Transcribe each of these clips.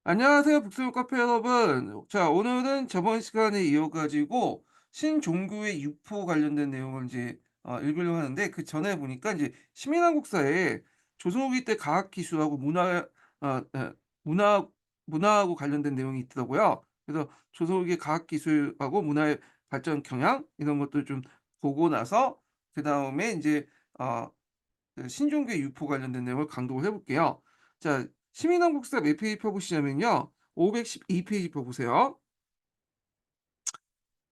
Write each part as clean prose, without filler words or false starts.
안녕하세요, 북스무 카페 여러분. 자, 오늘은 저번 시간에 이어가지고 신종교의 유포 관련된 내용을 이제 읽으려고 하는데 그 전에 보니까 이제 시민한국사에 조선 후기 때 과학기술하고 어, 어, 문화, 문화하고 관련된 내용이 있더라고요. 그래서 조선 후기 과학기술하고 문화의 발전 경향 이런 것들 좀 보고 나서 그 다음에 이제 어, 그 신종교의 유포 관련된 내용을 강독을 해볼게요. 자, 시민왕국사 몇 페이지 펴보시냐면요. 512페이지 펴보세요.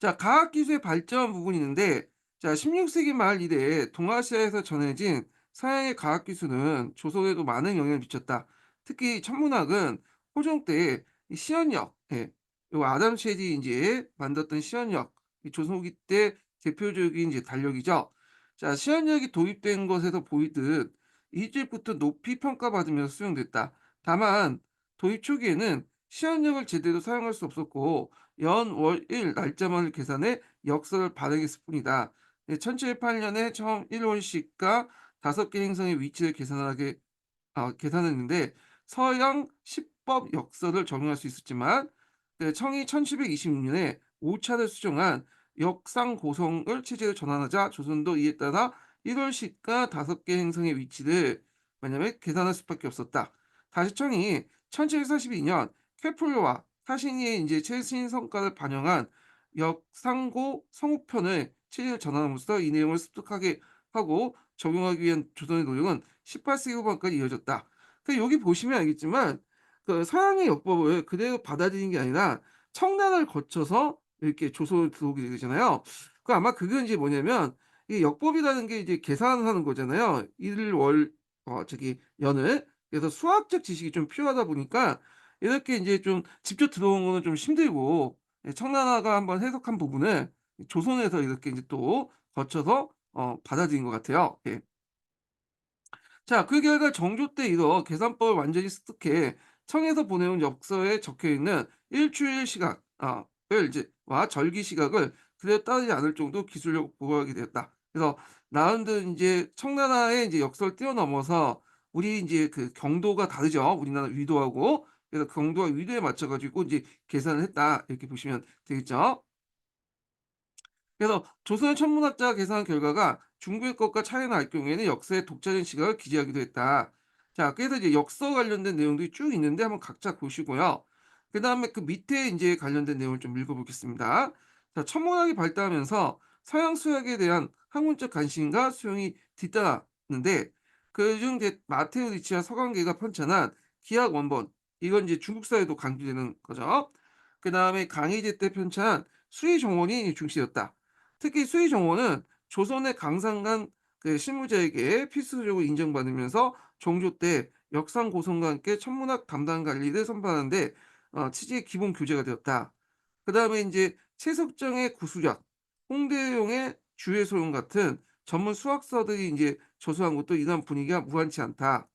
자, 과학기술의 발전 부분이 있는데, 자, 16세기 말 이래 동아시아에서 전해진 서양의 과학기술은 조선에도 많은 영향을 미쳤다. 특히 천문학은 호종 때 이 시연력, 예, 요 아담 쉐디 이제 만들었던 시연력, 이 조선 후기 때 대표적인 이제 달력이죠. 자, 시연력이 도입된 것에서 보이듯 일찍부터 높이 평가받으면서 수용됐다. 다만 도입 초기에는 시연력을 제대로 사용할 수 없었고 연, 월, 일 날짜만을 계산해 역서를 발행했을 뿐이다. 1708년에 처음 일원식과 5개 행성의 위치를 계산했는데 서양 시법 역서를 적용할 수 있었지만 청이 1726년에 오차를 수정한 역상 고성을 체제로 전환하자 조선도 이에 따라 1월식과 5개 행성의 위치를 왜냐면 계산할 수밖에 없었다. 다시 청이 1742년 케플러와 타신이의 이제 최신 성과를 반영한 역상고 성우편을 체제로 전환함으로써 이 내용을 습득하게 하고 적용하기 위한 조선의 노력은 18세기 후반까지 이어졌다. 여기 보시면 알겠지만 그 서양의 역법을 그대로 받아들인 게 아니라 청란을 거쳐서 이렇게 조선으로 들어오게 되잖아요. 아마 그게 이제 뭐냐면 이 역법이라는 게 이제 계산하는 거잖아요. 일, 월, 연을. 그래서 수학적 지식이 좀 필요하다 보니까 이렇게 이제 좀 직접 들어온 거는 좀 힘들고 청나라가 한번 해석한 부분을 조선에서 이렇게 이제 또 거쳐서 받아들인 것 같아요. 예. 자, 그 결과 정조 때 이뤄 계산법을 완전히 습득해 청에서 보내온 엽서에 적혀 있는 일주일 시각, 을 이제, 와 절기 시각을 그대로 따르지 않을 정도 기술력 보호하게 되었다. 그래서 나름대로 이제 청나라의 이제 역사를 뛰어넘어서 우리 이제 그 경도가 다르죠. 우리나라 위도하고. 그래서 경도와 위도에 맞춰가지고 이제 계산을 했다. 이렇게 보시면 되겠죠. 그래서 조선의 천문학자 계산 결과가 중국의 것과 차이가 날 경우에는 역사의 독자적인 시각을 기재하기도 했다. 자, 그래서 이제 역사 관련된 내용들이 쭉 있는데 한번 각자 보시고요. 그 다음에 그 밑에 이제 관련된 내용을 좀 읽어보겠습니다. 자, 천문학이 발달하면서 서양 수학에 대한 학문적 관심과 수용이 뒤따랐는데 그중 이제 마테오 리치와 서강계가 편찬한 기하 원본 이건 이제 중국 사회도 강조되는 거죠. 그 다음에 강희제 때 편찬한 수의 정원이 중시였다. 특히 수의 정원은 조선의 강상간 그 실무자에게 필수적으로 인정받으면서 정조 때 역상 고성과 함께 천문학 담당 관리를 선발하는데 취지의 기본 교재가 되었다. 그 다음에 이제 최석정의 구수작, 홍대용의 주해소용 같은 전문 수학서들이 이제 저수한 것도 이런 분위기가 무한치 않다.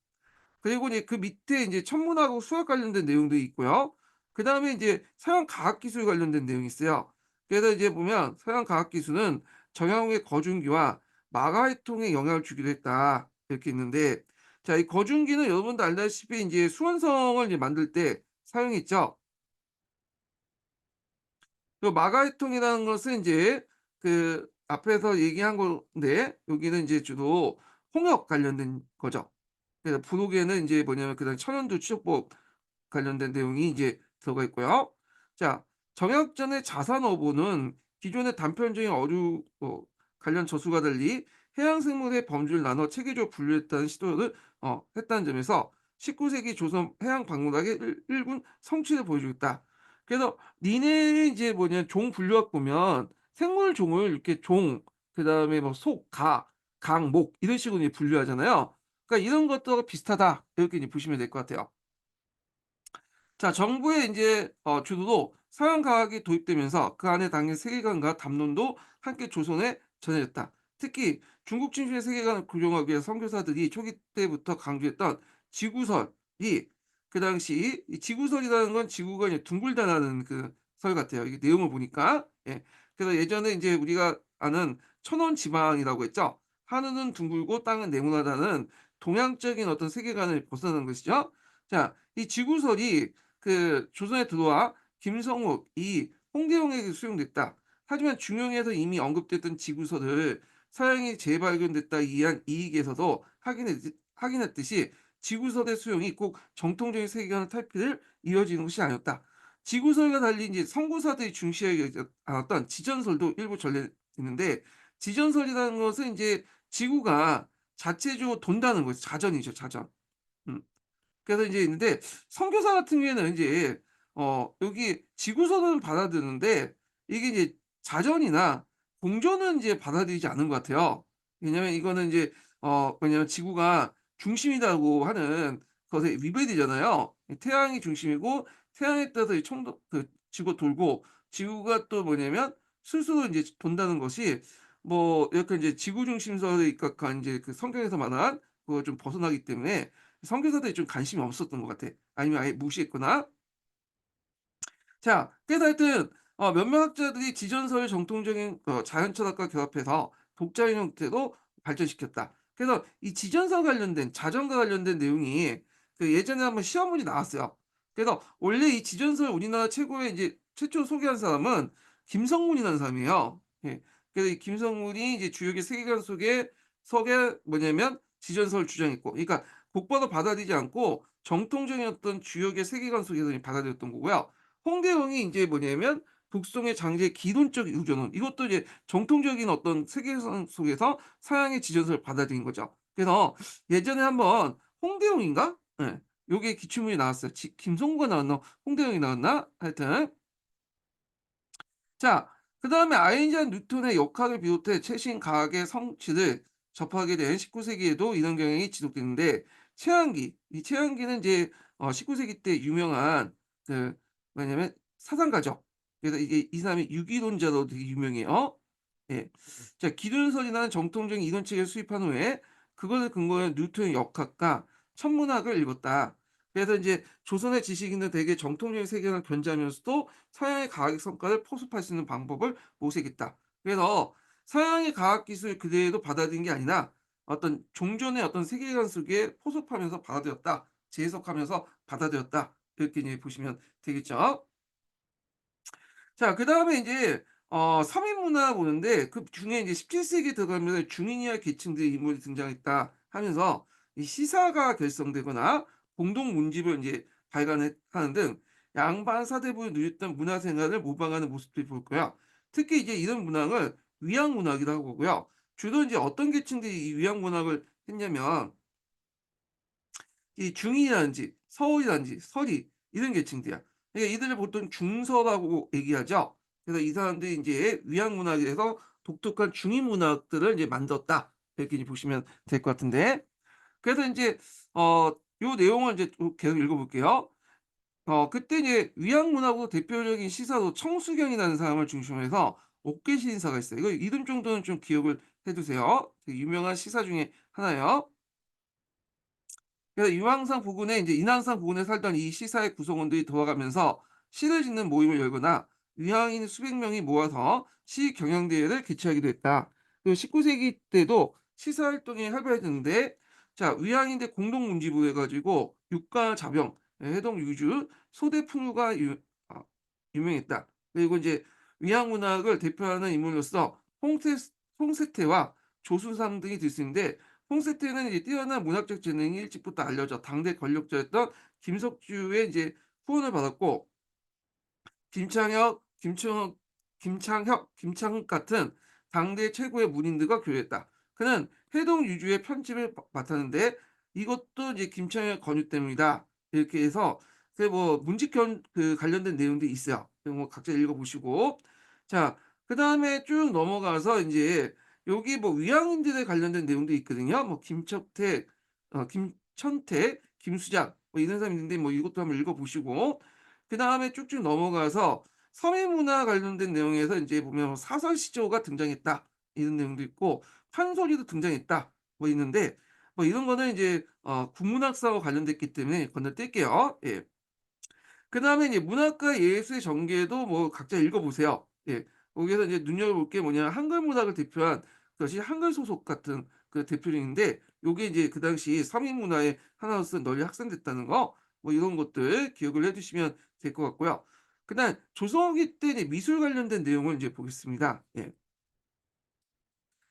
그리고 이제 그 밑에 이제 천문하고 수학 관련된 내용도 있고요. 그다음에 이제 서양 과학 기술 관련된 내용이 있어요. 그래서 이제 보면 서양 과학 기술은 정형의 거중기와 마가이통에 영향을 주기도 했다. 이렇게 있는데 자, 이 거중기는 여러분도 알다시피 이제 수원성을 이제 만들 때 사용했죠. 그 마가이통이라는 것은 이제 그 앞에서 얘기한 건데 여기는 이제 주로 홍역 관련된 거죠. 그래서 부록에는 이제 뭐냐면 그다음 천연두 취조법 관련된 내용이 이제 들어가 있고요. 자, 정약전의 자산어보는 기존의 단편적인 어류 관련 저수가 달리 해양 생물의 범주를 나눠 체계적으로 분류했다는 시도를 했다는 점에서 19세기 조선 해양 박물학의 일군 성취를 보여주겠다. 그래서 니네 이제 뭐냐 종 분류학 보면 생물 종을 이렇게 종, 그다음에 뭐 속, 가, 강, 목 이런 식으로 이제 분류하잖아요. 그러니까 이런 것들과 비슷하다. 이렇게 이제 보시면 될 것 같아요. 자, 정부의 이제 주도로 서양 과학이 도입되면서 그 안에 담긴 세계관과 담론도 함께 조선에 전해졌다. 특히 중국 진출의 세계관을 구경하기 위해 선교사들이 초기 때부터 강조했던 지구설이 그 당시 이 지구설이라는 건 지구가 이제 둥글다라는 그 설 같아요. 이게 내용을 보니까. 예. 그래서 예전에 이제 우리가 아는 천원 지방이라고 했죠. 하늘은 둥글고 땅은 네모나다는 동양적인 어떤 세계관을 벗어나는 것이죠. 자, 이 지구설이 그 조선에 들어와 김성욱, 이 홍대용에게 수용됐다. 하지만 중용에서 이미 언급됐던 지구서를 서양이 재발견됐다 이한 이익에서도 확인했듯이 지구서의 수용이 꼭 정통적인 세계관 탈피를 이어지는 것이 아니었다. 지구설과 달리 이제 선구사들이 중시하지 않았던 지전설도 일부 전래됐는데, 지전설이라는 것은 이제 지구가 자체적으로 돈다는 거죠. 자전이죠, 자전. 음. 그래서 이제 있는데, 선교사 같은 경우에는 이제 여기 지구선은 받아들이는데 이게 이제 자전이나 공전은 이제 받아들이지 않은 것 같아요. 왜냐면 이거는 이제 왜냐면 지구가 중심이라고 하는 것에 위배되잖아요. 태양이 중심이고 태양에 따라서 이 청도 그 지구가 돌고, 지구가 또 뭐냐면 스스로 인제 돈다는 것이 뭐 약간 이제 지구 중심설에 입각한 인제 그 성경에서 말한 그거 좀 벗어나기 때문에 선교사들이 좀 관심이 없었던 것 같아. 아니면 아예 무시했거나. 자, 그래서 하여튼 몇몇 학자들이 지전서의 정통적인 자연 철학과 결합해서 독자인 형태로 발전시켰다. 그래서 이 지전서 관련된 자전과 관련된 내용이 그 예전에 한번 시험문이 나왔어요. 그래서 원래 이 지전서를 우리나라 최고의 이제 최초로 소개한 사람은 김성문이라는 사람이에요. 예. 그래서 이 김성문이 이제 주역의 세계관 속에 석에 뭐냐면 지전서를 주장했고, 그러니까 곧바로 받아들이지 않고 정통적인 어떤 주역의 세계관 속에서 받아들였던 거고요. 홍대영이 인제 뭐냐면 북송의 장제의 기론적 유전론, 이것도 이제 정통적인 어떤 세계관 속에서 서양의 지전설을 받아들인 거죠. 그래서 예전에 한번 홍대영인가? 예. 요게 기출문이 나왔어요. 김성구가 나왔나 홍대영이 나왔나? 하여튼 자, 그다음에 아인슈타인 뉴턴의 역학을 비롯해 최신 과학의 성취를 접하게 된 19 세기에도 이런 경향이 지속됐는데, 최한기, 이 최한기는 이제 19 세기 때 유명한 그 뭐냐면 사상가죠. 그래서 이게 이 사람이 유기론자로 되게 유명해요. 예. 자, 기존설이라는 정통적인 이론체계를 수입한 후에 그것을 근거로 한 뉴턴의 역학과 천문학을 읽었다. 그래서 인제 조선의 지식인은 대개 정통적인 세계관을 견지하면서도 서양의 과학의 성과를 포섭할 수 있는 방법을 모색했다. 그래서 서양의 과학 기술을 그대로 받아들인 게 아니라 어떤 종전의 어떤 세계관 속에 포섭하면서 받아들였다. 재해석하면서 받아들였다. 이렇게 이제 보시면 되겠죠. 자, 그다음에 인제 서민 문화 보는데 그중에 인제 17 세기에 들어가면서 중인이와 계층들의 인물이 등장했다 하면서 이 시사가 결성되거나 공동 문집을 인제 발간을 하는 등 양반 사대부에 누렸던 문화 생활을 모방하는 모습들이 보였고요. 특히 이제 이런 문학을 위양 문학이라고 하고요. 주로 인제 어떤 계층들이 이 위양 문학을 했냐면 이 중이라든지 서울이라든지 서리, 이런 계층들이야. 그러니까 이들을 보통 중서라고 얘기하죠. 그래서 이 사람들이 인제 위양 문학에서 독특한 중인 문학들을 이제 만들었다. 이렇게 이제 보시면 될 것 같은데. 그래서 인제 요 내용을 이제 좀 계속 읽어 볼게요. 그때 이제 위양 문학으로 대표적인 시사로 청수경이라는 사람을 중심으로 해서 옥계 시인사가 있어요. 이거 이름 정도는 좀 기억을 해 두세요. 되게 유명한 시사 중에 하나예요. 그래서 유황산 부근에 인제 인왕산 부근에 살던 이 시사의 구성원들이 돌아가면서 시를 짓는 모임을 열거나 위항인 수백 명이 모아서 시 경연대회를 개최하기도 했다. 그리고 19 세기 때도 시사 활동이 활발해졌는데, 자, 위항인들 공동 문집을 해 가지고 육가 자병, 해동 유주, 소대 풍류가 유명했다. 그리고 인제 위항 문학을 대표하는 인물로서 홍세태와 조수삼 등이 들 수 있는데, 홍세태는 이제 뛰어난 문학적 재능이 일찍부터 알려져 당대 권력자였던 김석주의 이제 후원을 받았고, 김창혁 같은 당대 최고의 문인들과 교류했다. 그는 해동 유주의 편집을 맡았는데 이것도 이제 김창혁 권유 때문이다. 이렇게 해서 그 뭐 문집견 그 관련된 내용들이 있어요. 이거 뭐 각자 읽어보시고. 자, 그다음에 쭉 넘어가서 이제 여기 뭐 위양인들에 관련된 내용도 있거든요. 뭐 김천택, 김수작 뭐 이런 사람이 있는데 뭐 이것도 한번 읽어보시고, 그다음에 쭉쭉 넘어가서 서민 문화 관련된 내용에서 인제 보면 뭐 사설시조가 등장했다, 이런 내용도 있고 판소리도 등장했다 뭐 있는데, 뭐 이런 거는 이제 국문학사와 관련됐기 때문에 건너뛸게요. 예. 그다음에 이제 문학과 예술의 전개도 뭐 각자 읽어 보세요. 예. 거기에서 이제 눈여겨볼 게 뭐냐, 한글 문학을 대표한 것이 한글 소속 같은 그 대표적인데, 요게 이제 그 당시 서민 문화의 하나로서 널리 확산됐다는 거, 뭐 이런 것들 기억을 해 두시면 될 것 같고요. 그다음 조성기 때 이제 미술 관련된 내용을 이제 보겠습니다. 예.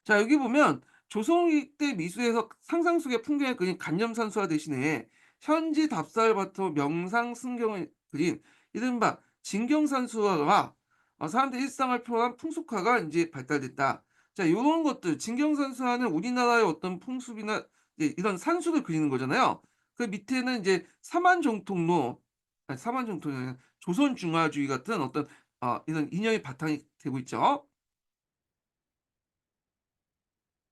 자 여기 보면 조성기 때 미술에서 상상 속의 풍경을 그린 간념산수화 대신에 현지 답사를 바탕 명상 승경을 그린 이른바 진경산수화가 사람들의 일상을 표현한 풍속화가 인제 발달됐다. 자 요런 것들 진경산수화는 우리나라의 어떤 풍습이나 이제 이런 산수를 그리는 거잖아요. 그 밑에는 인제 사만정통로 아니 사만정통이 아니라 조선중화주의 같은 어떤 이런 이념이 바탕이 되고 있죠.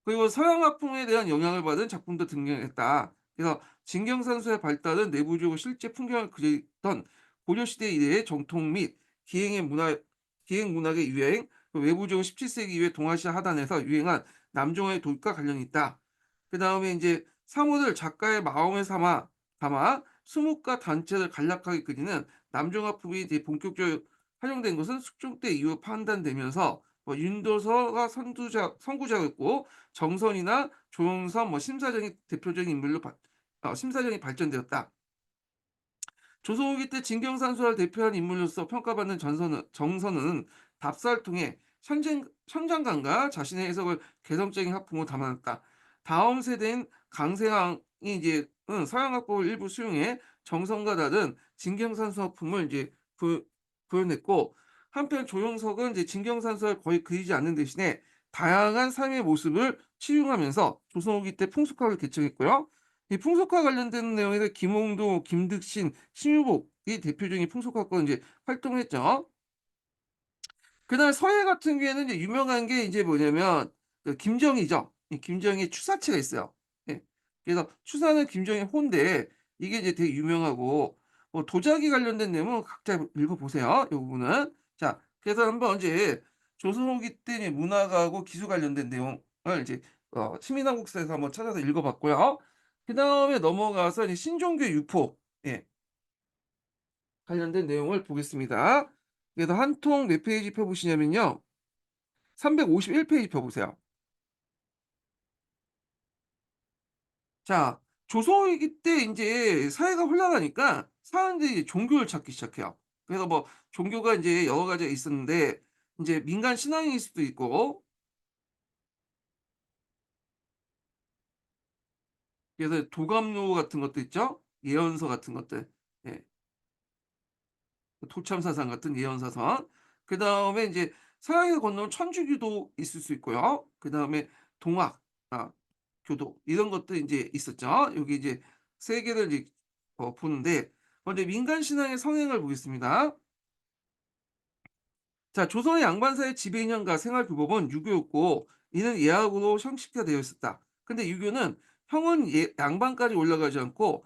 그리고 서양화풍에 대한 영향을 받은 작품도 등장했다. 그래서 진경산수의 발달은 내부적으로 실제 풍경을 그리던 고려시대 이래의 정통 및 기행의 문화, 기행 문학의 유행, 외부적으로 17세기 이후에 동아시아 하단에서 유행한 남종의 도입과 관련이 있다. 그 다음에 이제 사물을 작가의 마음을 담아 수묵과 단체를 간략하게 그리는 남종화풍이 이제 본격적으로 활용된 것은 숙종 때 이후 판단되면서 뭐 윤도서가 선구자였고 정선이나 조영선 뭐 심사정이 대표적인 인물로 심사정이 발전되었다. 조선 후기 때 진경산수를 대표하는 인물로서 평가받는 정선은 답사를 통해 현장감과 자신의 해석을 개성적인 학풍으로 담아냈다. 다음 세대인 강세왕이 이제 서양학법을 일부 수용해 정선과 다른 진경산수 학풍을 이제 구현했고 한편 조영석은 이제 진경산수를 거의 그리지 않는 대신에 다양한 삶의 모습을 치중하면서 조선 후기 때 풍속학을 개척했고요. 이 풍속화 관련된 내용에서 김홍도, 김득신, 신유복이 대표적인 풍속학과 이제 활동했죠. 그다음에 서예 같은 경우에는 이제 유명한 게 이제 뭐냐면 그 김정희죠. 이 김정희의 추사체가 있어요. 예. 그래서 추사는 김정희 호인데 이게 이제 되게 유명하고 뭐 도자기 관련된 내용은 각자 읽어 보세요. 이 부분은. 자, 그래서 한번 이제 조선 후기 때 이제 문화가하고 기술 관련된 내용을 이제 시민한국사에서 한번 찾아서 읽어 봤고요. 그다음에 넘어가서 이제 신종교 유포 예, 관련된 내용을 보겠습니다. 그래서 한 통 몇 페이지 펴 보시냐면요. 351 페이지 펴 보세요. 자, 조선위기 때 인제 사회가 혼란하니까 사람들이 종교를 찾기 시작해요. 그래서 뭐 종교가 인제 여러 가지가 있었는데 인제 민간 신앙일 수도 있고 그래서 도감로 같은 것도 있죠. 예언서 같은 것들. 예. 도참사상 같은 예언사상. 그다음에 인제 서양에 건너면 천주교도 있을 수 있고요. 그다음에 동학 교도 이런 것도 인제 있었죠. 여기 이제 세 개를 이제 보는데 먼저 민간 신앙의 성행을 보겠습니다. 자, 조선의 양반사의 지배 인연과 생활 규범은 유교였고 이는 예하로 형식화되어 있었다. 근데 유교는 형은 양반까지 올라가지 않고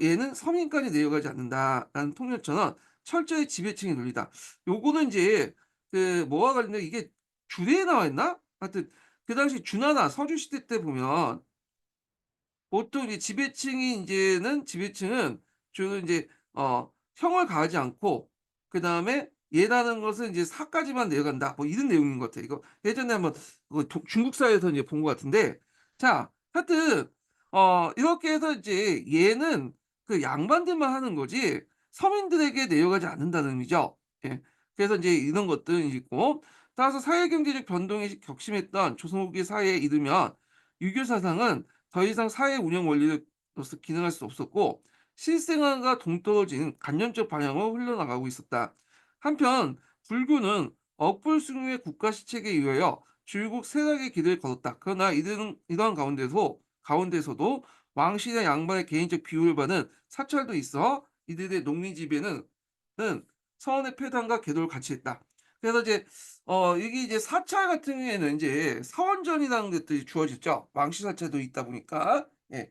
얘는 서민까지 내려가지 않는다라는 통념처럼 철저히 지배층의 논리다. 요거는 이제 그 뭐와 관련된 이게 주례에 나와 있나? 하여튼 그 당시 주나나 서주 시대 때 보면 보통 이제 지배층이 인제는 지배층은 주로 인제 형을 가하지 않고 그다음에 예라는 것은 인제 사까지만 내려간다. 뭐 이런 내용인 것 같아요. 이거 예전에 한번 중국 사회에서 인제 본 것 같은데 자 하여튼 이렇게 해서 이제 예는 그 양반들만 하는 거지 서민들에게 내려가지 않는다는 의미죠. 예. 그래서 인제 이런 것들이 있고 따라서 사회 경제적 변동이 격심했던 조선 후기 사회에 이르면 유교 사상은 더 이상 사회 운영 원리로서 기능할 수 없었고 실생활과 동떨어진 관념적 방향으로 흘러나가고 있었다. 한편 불교는 억불숭의 국가 시책에 의하여 줄국 세락의 길을 걸었다. 그러나 이러한 가운데서도 왕실의 양반의 개인적 비호를 받은 사찰도 있어 이들의 농민 지배는 서원의 폐단과 계도를 같이 했다. 그래서 이제 이게 이제 사찰 같은 경우에는 인제 사원전이라는 것들이 주어졌죠. 왕씨 사찰도 있다 보니까. 예.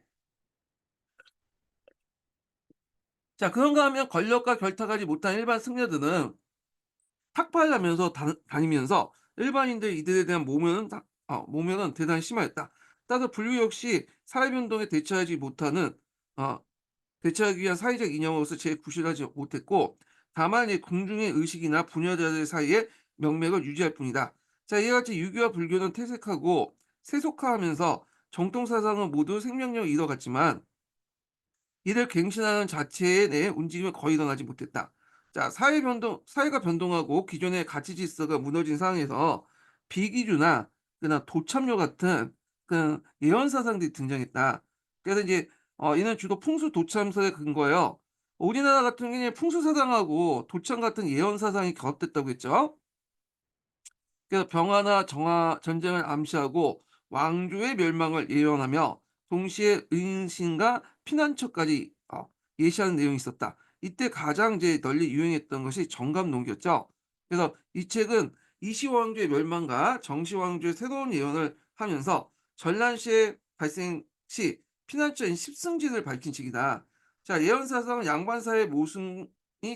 자 그런가 하면 권력과 결탁하지 못한 일반 승려들은 탁파를 하면서 다니면서 일반인들 이들에 대한 모면은 대단히 심하였다. 따라서 불교 역시 사회 변동에 어 대처하기 위한 사회적 이념으로서 구실하지 못했고 다만 이 공중의 의식이나 부녀자들 사이에 명맥을 유지할 뿐이다. 자 이와 같이 유교와 불교는 퇴색하고 세속화하면서 정통 사상은 모두 생명력을 잃어갔지만 이를 갱신하는 자체에 내 움직임이 거의 일어나지 못했다. 자, 사회가 변동하고 기존의 가치 질서가 무너진 상황에서 비기류나 그나 도참료 같은 그 예언 사상들이 등장했다. 그래서 이제 이는 주로 풍수 도참설에 근거해요. 우리나라 같은 경우에 풍수 사상하고 도참 같은 예언 사상이 결합됐다고 했죠. 그래서 병화나 정화 전쟁을 암시하고 왕조의 멸망을 예언하며 동시에 은신과 피난처까지 예시하는 내용이 있었다. 이때 가장 이제 널리 유행했던 것이 정감록이었죠. 그래서 이 책은 이시 왕조의 멸망과 정시 왕조의 새로운 예언을 하면서 전란 시의 발생 시 피난처인 십승지를 밝힌 책이다. 자, 예언사상 양반사의 모순이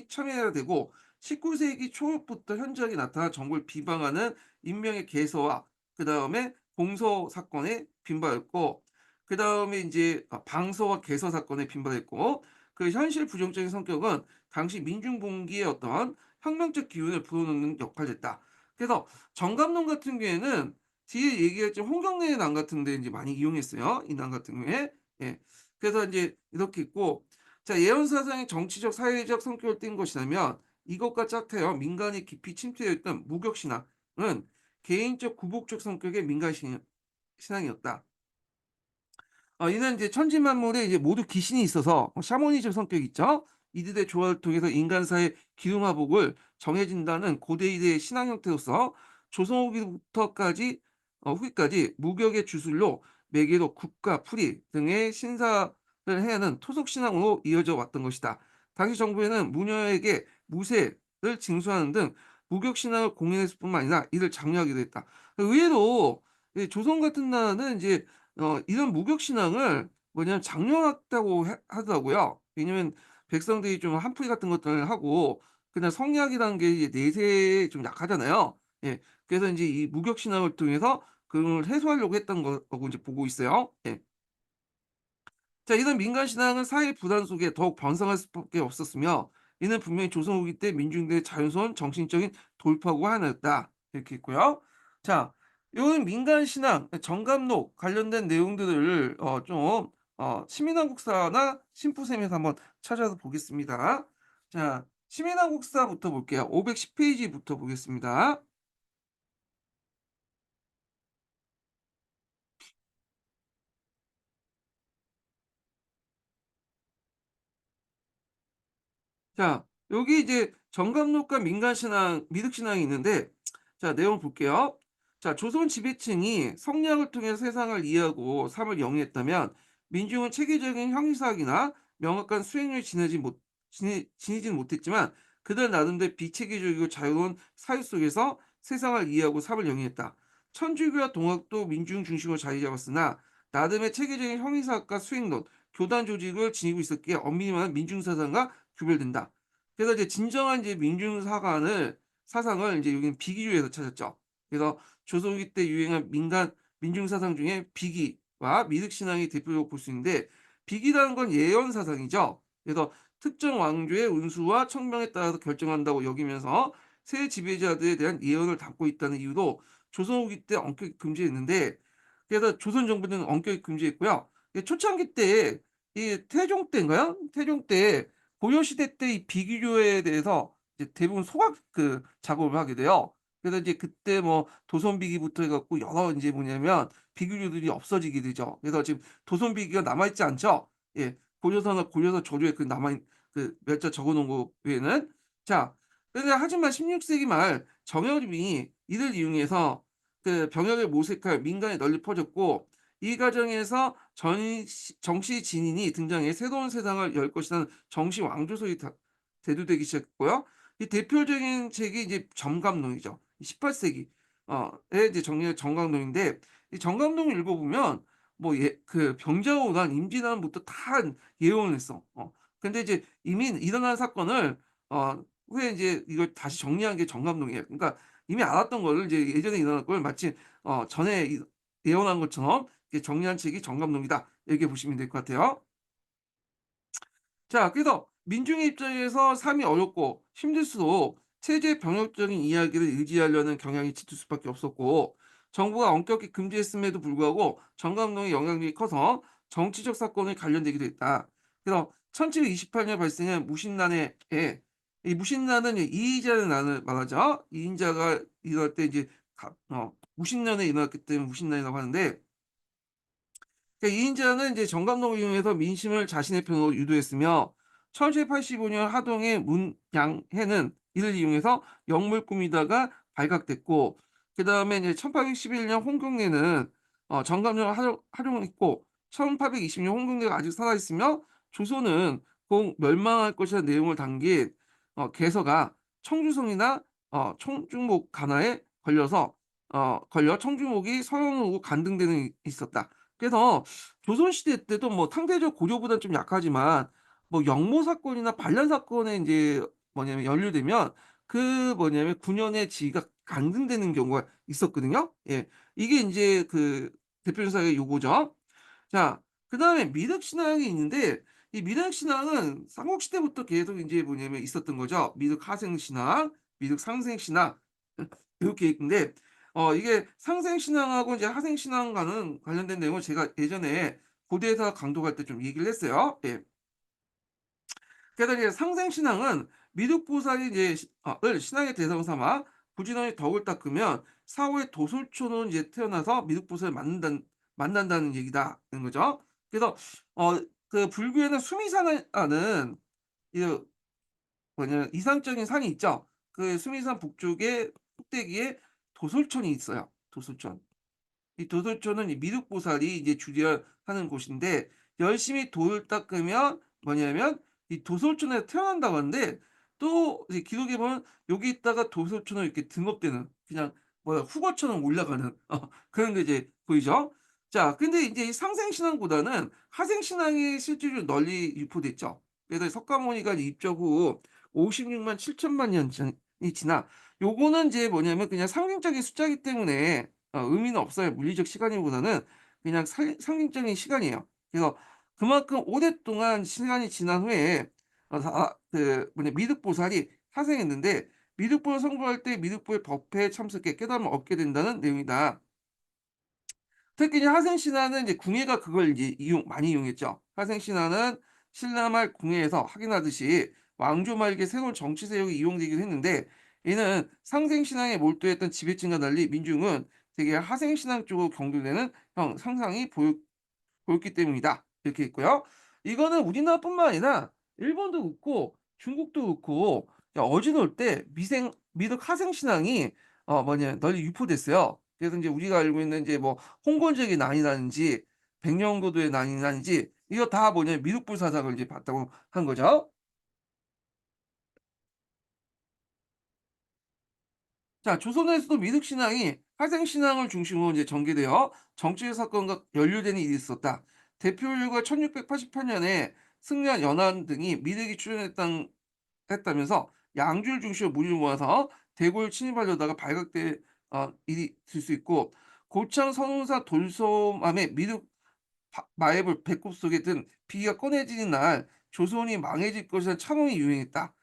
첨예화되고 19세기 초부터 현저하게 나타난 정부를 비방하는 인명의 개서와 그다음에 봉서 사건의 빈발했고, 그다음에 인제 방서와 개서 사건의 빈발했고, 그 현실 부정적인 성격은 당시 민중봉기의 어떤 혁명적 기운을 불어넣는 역할을 했다. 그래서 정감론 같은 경우에는 뒤에 얘기했지만 홍경래의 난 같은 데 인제 많이 이용했어요, 이 난 같은 경우에. 예. 그래서 인제 이렇게 있고, 자, 예언 사상의 정치적 사회적 성격을 띈 것이라면 이것과 짝하여 민간이 깊이 침투되어 있던 무격 신앙은 개인적 구복적 성격의 민간 신앙이었다. 이는 이제 천지만물에 이제 모두 귀신이 있어서 샤머니즘 성격이 있죠. 이들의 조화를 통해서 인간사의 기흉화복을 정해진다는 고대인의 신앙 형태로서 조선 후기부터까지 후기까지 무격의 주술로 매개로 국가, 풀이 등의 신사를 해야 하는 토속 신앙으로 이어져 왔던 것이다. 당시 정부에는 무녀에게 무쇠를 징수하는 등 무격 신앙을 공인했을 뿐만 아니라 이를 장려하기도 했다. 의외로 이 조선 같은 나라는 이제 이런 무격 신앙을 뭐냐면 장려했다고 하더라고요. 왜냐면 백성들이 좀 한풀이 같은 것들을 하고 그냥 성리학이라는 게 이제 내세에 좀 약하잖아요. 예. 그래서 인제 이 무격 신앙을 통해서 그걸 해소하려고 했던 거라고 이제 보고 있어요. 예. 자, 이런 민간 신앙은 사회 불안 속에 더욱 번성할 수밖에 없었으며 이는 분명히 조선 후기 때 민중들의 자연스러운 정신적인 돌파구가 하나였다. 이렇게 있고요. 자, 요런 민간 신앙, 정감록 관련된 내용들을 좀 시민한국사나 심부셈에서 한번 찾아서 보겠습니다. 자, 시민한국사부터 볼게요. 510 페이지부터 보겠습니다. 자, 여기 이제 정감록과 민간신앙, 미륵신앙이 있는데, 자, 내용 볼게요. 자, 조선 지배층이 성리학을 통해 세상을 이해하고 삶을 영위했다면, 민중은 체계적인 형이사학이나 명확한 수행을 지니지는 못했지만, 그들 나름대로 비체계적이고 자유로운 사회 속에서 세상을 이해하고 삶을 영위했다. 천주교와 동학도 민중 중심으로 자리 잡았으나, 나름의 체계적인 형이사학과 수행론, 교단 조직을 지니고 있었기에 엄밀히 민중사상과 구별된다. 그래서 이제 진정한 이제 민중사관을 사상을 이제 여기는 비기주의에서 찾았죠. 그래서 조선기 때 유행한 민중사상 중에 비기와 미륵신앙이 대표적으로 볼 수 있는데, 비기라는 건 예언 사상이죠. 그래서 특정 왕조의 운수와 청명에 따라서 결정한다고 여기면서 새 지배자들에 대한 예언을 담고 있다는 이유로 조선 후기 때 엄격히 금지했는데, 그래서 조선 정부는 엄격히 금지했고요. 초창기 때 이 태종 때인가요? 태종 때 고려 시대 때 이 비기류에 대해서 이제 대부분 소각 작업을 하게 돼요. 그래서 이제 그때 뭐 도선비기부터 해 갖고 여러 인제 뭐냐면 비기류들이 없어지게 되죠. 그래서 지금 도선비기가 남아 있지 않죠? 예. 고려서나 고려서 조류에 그 남아 있 몇 자 적어 놓은 거 외에는. 자, 근데 하지만 16 세기 말 정여림이 이를 이용해서 병역을 모색하여 민간에 널리 퍼졌고, 이 과정에서 정씨 진인이 등장해 새로운 세상을 열 것이라는 정시 왕조설이 대두되기 시작했고요. 이 대표적인 책이 이제 정감론이죠. 18 세기 에 이제 정리한 정감론인데, 이 정감론을 읽어보면 뭐 병자호란, 임진왜란부터 다 예언을 했어. 근데 이제 이미 일어난 사건을 후에 이제 이걸 다시 정리한 게 정감론이에요. 그러니까 이미 알았던 거를 이제 예전에 일어난 걸 마치 전에 예언한 것처럼 이렇게 정리한 책이 정감론이다. 이렇게 보시면 될 것 같아요. 자, 그래서 민중의 입장에서 삶이 어렵고 힘들수록 체제 병역적인 이야기를 의지하려는 경향이 짙을 수밖에 없었고, 정부가 엄격히 금지했음에도 불구하고 정감론의 영향력이 커서 정치적 사건에 관련되기도 했다. 그래서 1728년 발생한 무신난에 이 무신난은 이인자의 난을 말하죠. 이인자가 일어날 때 이제 무신난이 일어났기 때문에 무신난이라고 하는데, 그러니까 이인자는 이제 정감록을 이용해서 민심을 자신의 편으로 유도했으며 1785년 하동의 문양해는 이를 이용해서 영물 꾸미다가 발각됐고, 그다음에 이제 1811년 홍경래는 정감록을 활용했고, 1820년 홍경래가 아직 살아 있으며 조선은 곧 멸망할 것이라는 내용을 담긴 개서가 청주성이나 청주목 간화에 걸려 청주목이 서양으로 간등되는 일이 있었다. 그래서 조선시대 때도 뭐 상대적 고려보다는 좀 약하지만 뭐 영모 사건이나 반란 사건에 인제 뭐냐면 연루되면 그 뭐냐면 군연의 지위가 강등되는 경우가 있었거든요. 예. 이게 인제 그 대표적인 요거죠. 자, 그다음에 미륵신앙이 있는데, 이 미륵신앙은 삼국시대부터 계속 인제 뭐냐면 있었던 거죠. 미륵하생신앙, 미륵상생신앙 요렇게 있는데, 이게 상생신앙하고 이제 하생신앙과는 관련된 내용을 제가 예전에 고대에서 강독할 때 좀 얘기를 했어요. 예. 그래서 이제 상생신앙은 미륵보살이 이제 을 신앙의 대상으로 삼아 부지런히 덕을 닦으면 사후에 도솔촌으로 이제 태어나서 미륵보살을 만난다는 얘기다는 거죠. 그래서 어 그 불교에는 수미산이라는 이 뭐냐 이상적인 산이 있죠. 그 수미산 북쪽에 꼭대기에 도솔촌이 있어요. 도솔촌. 이 도솔촌은 이 미륵보살이 이제 주재하는 곳인데, 열심히 돌을 닦으면 뭐냐면 이 도솔촌에서 태어난다고 하는데, 또 이제 기록에 보면 여기 있다가 도솔촌으로 이렇게 등업되는, 그냥 뭐야 후거처럼 올라가는 그런 게 이제 보이죠. 자, 근데 이제 이 상생신앙보다는 하생신앙이 실제로 널리 유포됐죠. 그래서 석가모니가 입적 후 56만 7천만 년이 지나, 요거는 이제 뭐냐면 그냥 상징적인 숫자이기 때문에 의미는 없어요. 물리적 시간이보다는 그냥 상징적인 시간이에요. 그래서 그만큼 오랫동안 시간이 지난 후에 미륵보살이 탄생했는데, 미륵보를 선고할 때 미륵보의 법회에 참석해 깨달음을 얻게 된다는 내용이다. 특히 이제 하생신화는 이제 궁예가 그걸 이제 많이 이용했죠. 하생신화는 신라말 궁예에서 확인하듯이 왕조 말기에 새로운 정치 세력이 이용되기도 했는데, 이는 상생신앙에 몰두했던 지배층과 달리 민중은 되게 하생신앙 쪽으로 경도되는 상상이 보였기 때문이다. 이렇게 있고요. 이거는 우리나라뿐만 아니라 일본도 그렇고 중국도 그렇고 어지러울 때 미륵 하생 신앙이 널리 유포됐어요. 그래서 이제 우리가 알고 있는 이제 뭐 홍건적의 난이라든지 백령도도의 난이라든지 이거 다 미륵불 사상을 이제 봤다고 한 거죠. 자, 조선에서도 미륵 신앙이 화생 신앙을 중심으로 이제 전개되어 정치적 사건과 연루되는 일이 있었다. 대표율과 1688년에 승려 연안 등이 미륵이 했다면서 양주를 중심으로 무리를 모아서 대구를 침입하려다가 발각될 일이 있을 수 있고, 고창 선운사 돌소암에 미륵 마애불 배꼽 속에 든 비가 꺼내지는 날 조선이 망해질 것이라는 찬홍이 유행했다.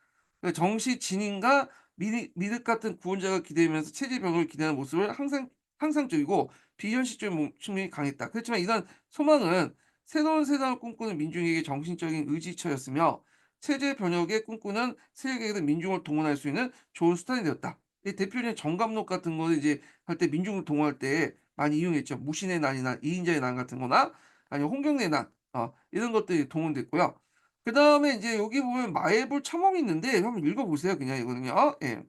정시 진인과 미륵 같은 구원자가 기대면서 체제 변화를 기대하는 모습을 항상 항상적이고 비현실적인 측면이 강했다. 그렇지만 이런 소망은 새로운 세상을 꿈꾸는 민중에게 정신적인 의지처였으며, 체제 변혁에 꿈꾸는 세력에게도 민중을 동원할 수 있는 좋은 수단이 되었다. 이 대표적인 정감록 같은 거를 이제 할 때 민중을 동원할 때 많이 이용했죠. 무신의 난이나 이인자의 난 같은 거나 아니면 홍경래의 난 이런 것들이 동원됐고요. 그다음에 인제 여기 보면 마애불 첨언이 있는데 한번 읽어 보세요 그냥 이거는요. 예.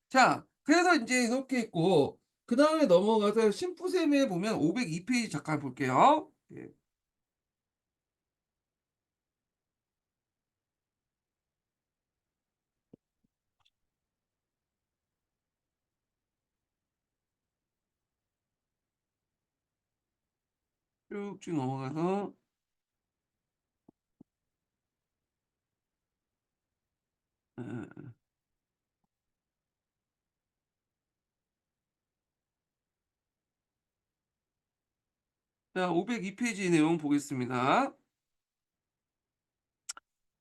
자, 그래서 인제 이렇게 있고, 그다음에 넘어가서 심부셈에 보면 502 페이지 잠깐 볼게요. 예. 쭉쭉 넘어가서 예예. 자, 502 페이지 내용 보겠습니다.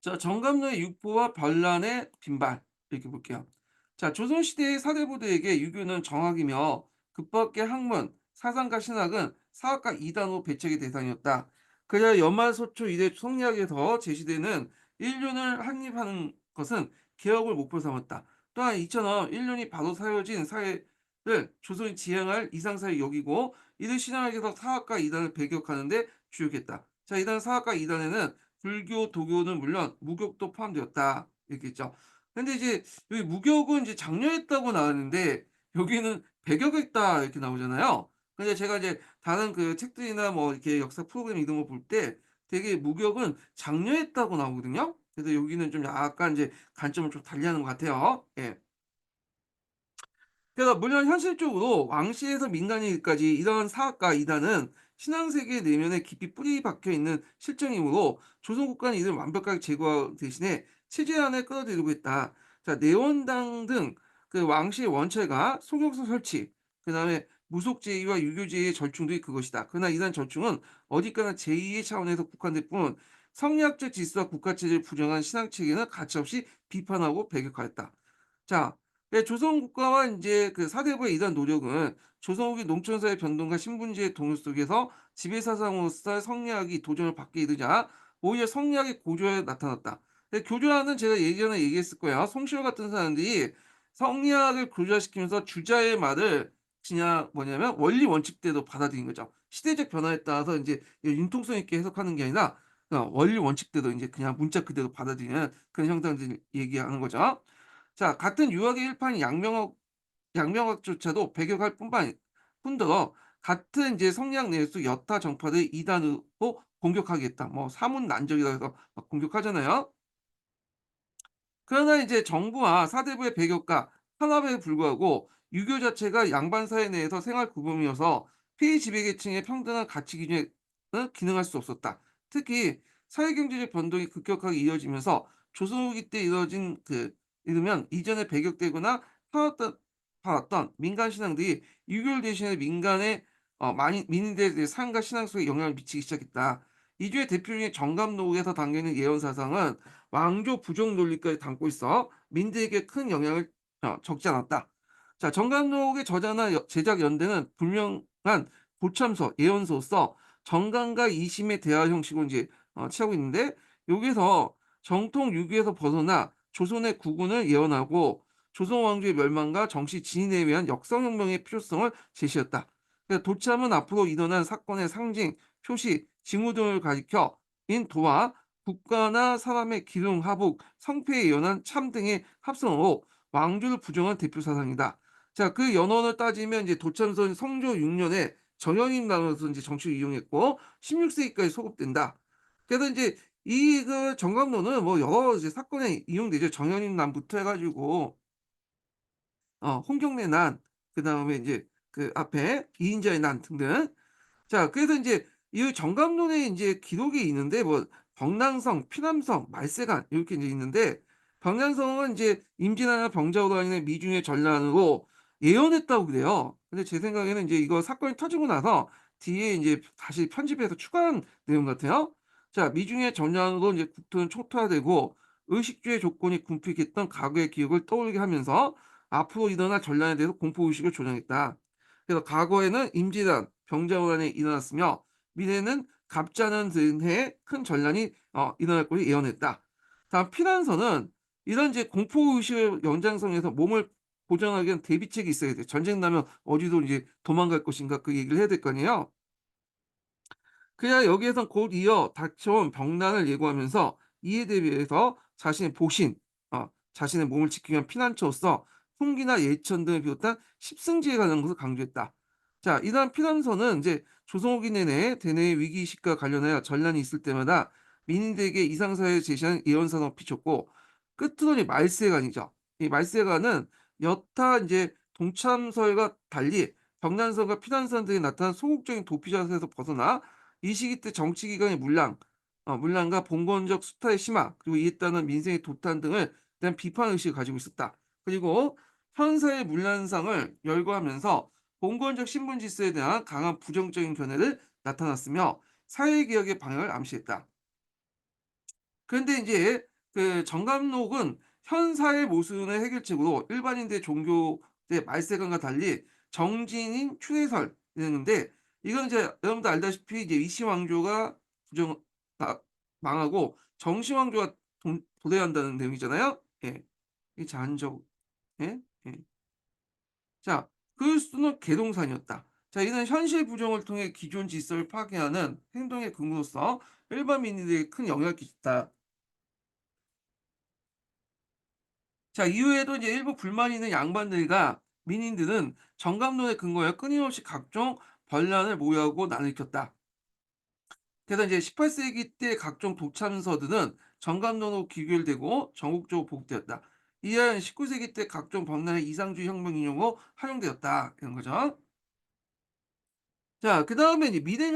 자, 정감로의 육보와 반란의 빈발 이렇게 볼게요. 자, 조선시대의 사대부들에게 유교는 정학이며, 급밖의 학문, 사상과 신학은 사학과 이단으로 배척의 대상이었다. 그자 연마소초 이래 성리학에서 제시되는 인륜을 확립하는 것은 개혁을 목표 삼았다. 또한 이처럼 인륜이 바로 사여진 사회를 조선이 지향할 이상사회 여기고 이를 신앙에서 사학과 이단을 배격하는 데 주력했다. 자, 이단 사학과 이단에는 불교, 도교는 물론 무교도 포함되었다. 이렇게 했죠. 근데 이제 여기 무교는 이제 장려했다고 나왔는데 여기는 배격했다 이렇게 나오잖아요. 근데 제가 이제 다른 그 책들이나 뭐 이렇게 역사 프로그램 이런 거 볼 때 되게 무격은 장려했다고 나오거든요. 그래서 여기는 좀 약간 이제 관점을 좀 달리하는 것 같아요. 예. 그래서 물론 현실적으로 왕실에서 민간인까지 이런 사학과 이단은 신앙세계 내면에 깊이 뿌리 박혀 있는 실정이므로 조선 국가는 이를 완벽하게 제거하는 대신에 체제 안에 끌어들이고 있다. 자, 내원당 등 그 왕실 원체가 소속사 설치, 그다음에 무속제의와 유교제의의 절충도 그것이다. 그러나 이러한 절충은 어디까지나 제2의 차원에서 국한될 뿐 성리학적 질서와 국가체제를 부정한 신앙체계는 가차없이 비판하고 배격하였다. 자, 조선 국가와 인제 그 사대부의 이러한 노력은 조선 후기 농촌사회 변동과 신분제의 동요 속에서 지배사상으로서의 성리학이 도전을 받게 이르자 오히려 성리학의 고조에 나타났다. 교조라는 제가 예전에 얘기했을 거예요. 송시효 같은 사람들이 성리학을 고조화시키면서 주자의 말을 그냥 뭐냐면 원리 원칙대로 받아들인 거죠. 시대적 변화에 따라서 인제 이 융통성 있게 해석하는 게 아니라 원리 원칙대로 인제 그냥 문자 그대로 받아들이는 그런 형상들을 얘기하는 거죠. 자, 같은 유학의 일파인 양명학조차도 배격할 뿐더러 같은 이제 성리학 내에서 여타 정파를 이단으로 공격하겠다. 뭐 사문난적이라 해서 막 공격하잖아요. 그러나 이제 정부와 사대부의 배격과 탄압에 불구하고 유교 자체가 양반 사회 내에서 생활 구범이어서 피해 지배계층의 평등한 가치 기준에 기능할 수 없었다. 특히 사회경제적 변동이 급격하게 이어지면서 조선 후기 때 이뤄진 이르면 이전에 배격되거나 파왔던 민간 신앙들이 유교를 대신해 민간의 많이 민인들의 삶과 신앙 속에 영향을 미치기 시작했다. 이 중에 대표 중에 정감록에서 담겨있는 예언 사상은 왕조 부정 논리까지 담고 있어 민들에게 큰 영향을 적지 않았다. 자, 정감록의 저자나 제작 연대는 분명한 고참서, 예언서로서 정감과 이심의 대화 형식으로 이제 취하고 있는데 여기서 정통 유교에서 벗어나 조선의 국운을 예언하고 조선 왕조의 멸망과 정치 진인에 위한 역사혁명의 필요성을 제시했다. 그래서 도참은 앞으로 일어난 사건의 상징, 표시, 징후 등을 가리켜 인도와 국가나 사람의 기능, 하복, 성패에 연한 참 등의 합성어로 왕조를 부정한 대표 사상이다. 자, 그 연원을 따지면 이제 도참선 성조 6년에 정현인 나눠서 이제 정치를 이용했고 16세기까지 소급된다. 그래서 이제 이 정감론은 뭐 여러 이제 사건에 이용되죠. 정현인 난부터 해가지고 홍경래 난, 그다음에 이제 그 앞에 이인자의 난 등등. 자, 그래서 인제 이 정감론에 인제 기록이 있는데 뭐 병랑성, 피남성, 말세관 요렇게 인제 있는데 병랑성은 인제 임진왜란 병자호로 인해 미중의 전란으로 예언했다고 그래요. 근데 제 생각에는 인제 이거 사건이 터지고 나서 뒤에 인제 다시 편집해서 추가한 내용 같아요. 자, 미중의 전란으로 인제 국토는 초토화되고 의식주의 조건이 궁핍했던 과거의 기억을 떠올리게 하면서 앞으로 일어날 전란에 대해서 공포 의식을 조장했다. 그래서 과거에는 임진왜란, 병자호란이 일어났으며 미래에는 갑자년 등의 큰 전란이 일어날 것을 예언했다. 다음 피난선은 이런 이제 공포 의식의 연장선에서 몸을 보존하기 위한 대비책이 있어야 돼. 전쟁 나면 어디로 이제 도망갈 것인가 그 얘기를 해야 될 거 아니에요. 그래야 여기에선 곧 이어 닥쳐온 병난을 예고하면서 이에 대비해서 자신의 보신, 자신의 몸을 지키기 위한 피난처로서 흉기나 예천 등을 비롯한 십승지에 관한 것을 강조했다. 자, 이러한 피난서는 이제 조선 후기 내내 대내의 위기의식과 관련하여 전란이 있을 때마다 민인들에게 이상사회를 제시하는 예언사로 비췄고 끝으로는 이 말세관이죠. 이 말세관은 여타 이제 동참설과 달리 병난선과 피난선 등에 나타난 소극적인 도피자세에서 벗어나 이 시기 때 정치 기관의 문란과 봉건적 수탈의 심화, 그리고 이에 따른 민생의 도탄 등을 대한 비판 의식을 가지고 있었다. 그리고 현사의 문란상을 열거하면서 봉건적 신분 질서에 대한 강한 부정적인 견해를 나타났으며 사회 개혁의 방향을 암시했다. 그런데 이제 그 정감록은 현사의 모순의 해결책으로 일반인들의 종교의 말세관과 달리 정진인 추해설이었는데 이건 이제 여러분도 알다시피 이제 이시 왕조가 부정 다 망하고 정시황조가 도래한다는 내용이잖아요. 예. 이 자한적 예. 예. 자, 그 수는 계동산이었다. 자, 이는 현실 부정을 통해 기존 질서를 파괴하는 행동의 근거로서 일반 민의들에게 큰 영향을 끼쳤다. 자, 이후에도 이제 일부 불만이 있는 양반들과 민인들은 정감론에 근거하여 끊임없이 각종 반란을 모의하고 난일켰다. 그래서 이제 18세기 때 각종 독참서들은 정감론으로 귀결되고 전국적으로 보급되었다. 이한 19세기 때 각종 번란의 이상주의 혁명 인용으로 활용되었다. 이런 거죠. 자, 그다음에 이제 미래인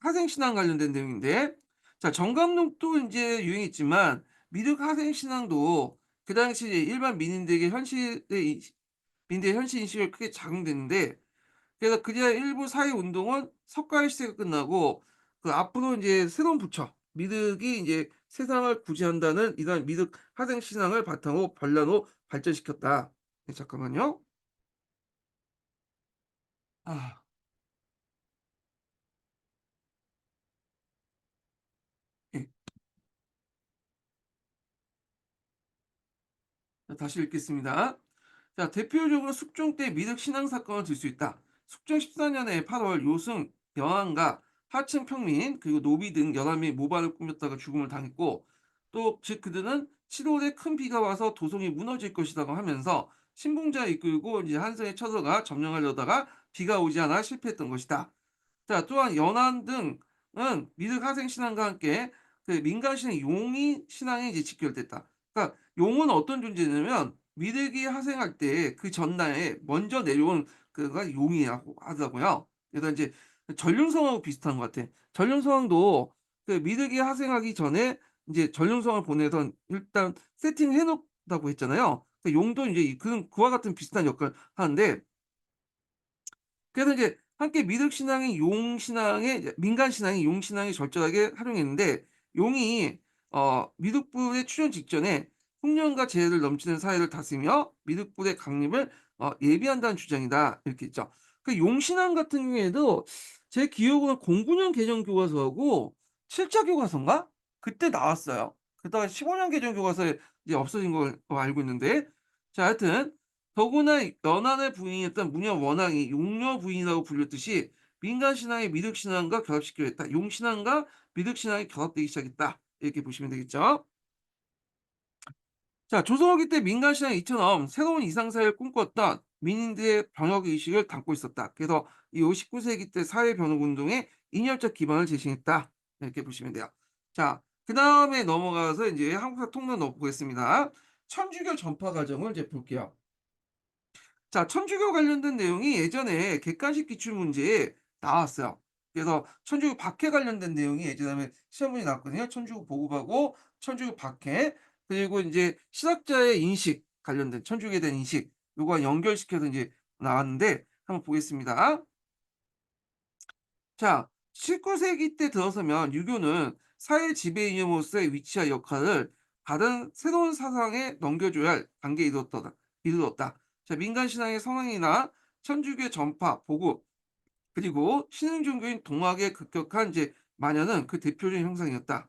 화생신앙 관련된 내용인데, 자, 정감록도 인제 유행했지만 미륵 화생신앙도 그 당시 일반 민인들에게 현실의 민들의 현실 인식을 크게 작용됐는데, 그래서 그냥 일부 사회 운동은 석가의 시대가 끝나고 그 앞으로 인제 새로운 부처 미륵이 인제 세상을 구제한다는 이런 미륵 화생신앙을 바탕으로 반란으로 발전시켰다. 네, 잠깐만요. 아. 예. 자, 다시 읽겠습니다. 자, 대표적으로 숙종 때 미륵 신앙 사건을 들 수 있다. 숙종 14년에 8월 요승, 여왕과 하층 평민 그리고 노비 등 11명이 모반을 꾸몄다가 죽음을 당했고, 또 즉 그들은 7월에 큰 비가 와서 도성이 무너질 것이라고 하면서 신봉자 이끌고 이제 한성에 쳐서가 점령하려다가 비가 오지 않아 실패했던 것이다. 자, 또한 연안 등은 미륵 하생 신앙과 함께 그 민간 신앙 용이 신앙에 이제 직결됐다. 그러니까 용은 어떤 존재냐면 미륵이 하생할 때 그 전날에 먼저 내려온 그가 용이라고 하더라고요. 그래서 이제 전륜성하고 비슷한 것 같아. 전륜성도 그 미륵이 하생하기 전에 이제 전륜성을 보내서 일단 세팅해 놓다고 했잖아요. 그 용도 이제 그와 같은 비슷한 역할을 하는데, 그래서 이제 함께 미륵 신앙이 용 신앙의 이제 민간 신앙이 용 신앙이 절절하게 활용했는데, 용이 미륵불의 출현 직전에 풍년과 재해를 넘치는 사회를 다스리며 미륵불의 강림을 예비한다는 주장이다. 이렇게 있죠. 그 용 신앙 같은 경우에도 제 기억으로는 09년 개정 교과서하고 7자 교과서인가? 그때 나왔어요. 그다가 15년 개정 교과서에 이제 없어진 걸로 알고 있는데, 자, 하여튼 더구나 연안의 부인이었던 문현 원앙이 용녀 부인이라고 불렸듯이 민간 신앙의 미륵 신앙과 결합시키려 했다. 용 신앙과 미륵 신앙이 결합되기 시작했다. 이렇게 보시면 되겠죠. 자, 조선후기 때 민간 신앙이 이처럼 새로운 이상 사회를 꿈꿨던 민인들의 병역 의식을 담고 있었다. 그래서 이 19세기 때 사회 변혁 운동의 인열적 기반을 제시했다. 이렇게 보시면 돼요. 자, 그다음에 넘어가서 이제 한국사 통론 넣어보겠습니다. 천주교 전파 과정을 이제 볼게요. 자, 천주교 관련된 내용이 예전에 객관식 기출 문제에 나왔어요. 그래서 천주교 박해 관련된 내용이 예전에 시험문제 나왔거든요. 천주교 보급하고 천주교 박해, 그리고 인제 신학자의 인식 관련된 천주교에 대한 인식, 요거와 연결시켜서 인제 나왔는데 한번 보겠습니다. 자, 19세기 때 들어서면 유교는 사회 지배 이념으로서의 위치와 역할을 다른 새로운 사상에 넘겨줘야 할 단계에 이르렀다. 자, 민간 신앙의 성행이나 천주교의 전파, 보급, 그리고 신흥 종교인 동학의 급격한 이제 만연은 그 대표적인 형상이었다.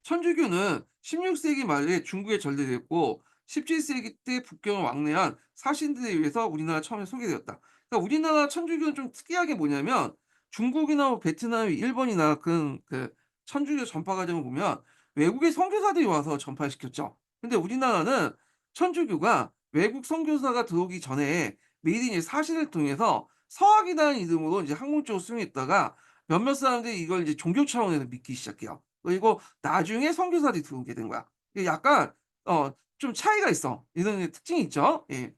천주교는 16세기 말에 중국에 전래됐고 17세기 때 북경을 왕래한 사신들에 의해서 우리나라에 처음에 소개되었다. 그러니까 우리나라 천주교는 좀 특이하게 뭐냐면 중국이나 뭐 베트남, 일본이나 그 천주교 전파 과정을 보면 외국의 선교사들이 와서 전파시켰죠. 근데 우리나라는 천주교가 외국 선교사가 들어오기 전에 미리 이제 사신을 통해서 서학이라는 이름으로 이제 학문 쪽으로 수용했다가 몇몇 사람들이 이걸 이제 종교 차원에서 믿기 시작해요. 그리고 나중에 선교사들이 들어오게 된 거야. 이게 약간 좀 차이가 있어. 이런 특징이 있죠. 예.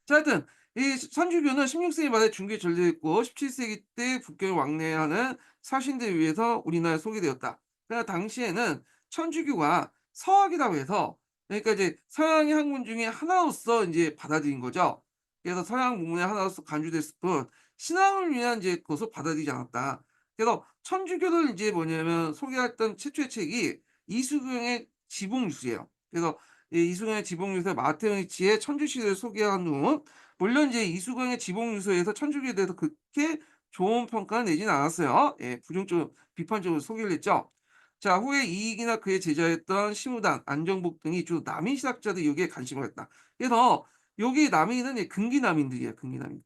자, 하여튼 이 천주교는 16세기 말에 중국에 전래했고 17세기 때 북경을 왕래하는 사신들에 의해서 우리나라에 소개되었다. 그러나 당시에는 천주교가 서학이라고 해서, 그러니까 이제 서양의 학문 중에 하나로서 인제 받아들인 거죠. 그래서 서양 문문의 하나로서 간주됐을 뿐 신앙을 위한 이제 것으로 받아들이지 않았다. 그래서 천주교를 인제 뭐냐면 소개했던 최초의 책이 이수경의 지복유수예요. 그래서 이 이수경의 지복유서 마테오니치의 천주시를 소개한 후, 물론 이제 이수경의 지복유서에서 천주교에 대해서 그렇게 좋은 평가는 내지는 않았어요. 예, 부정적으로 비판적으로 소개를 했죠. 자, 후에 이익이나 그의 제자였던 심우단, 안정복 등이 주로 남인 신학자들이 여기에 관심을 갖다. 그래서 여기 남인은 이제 근기남인들이에요, 근기남인.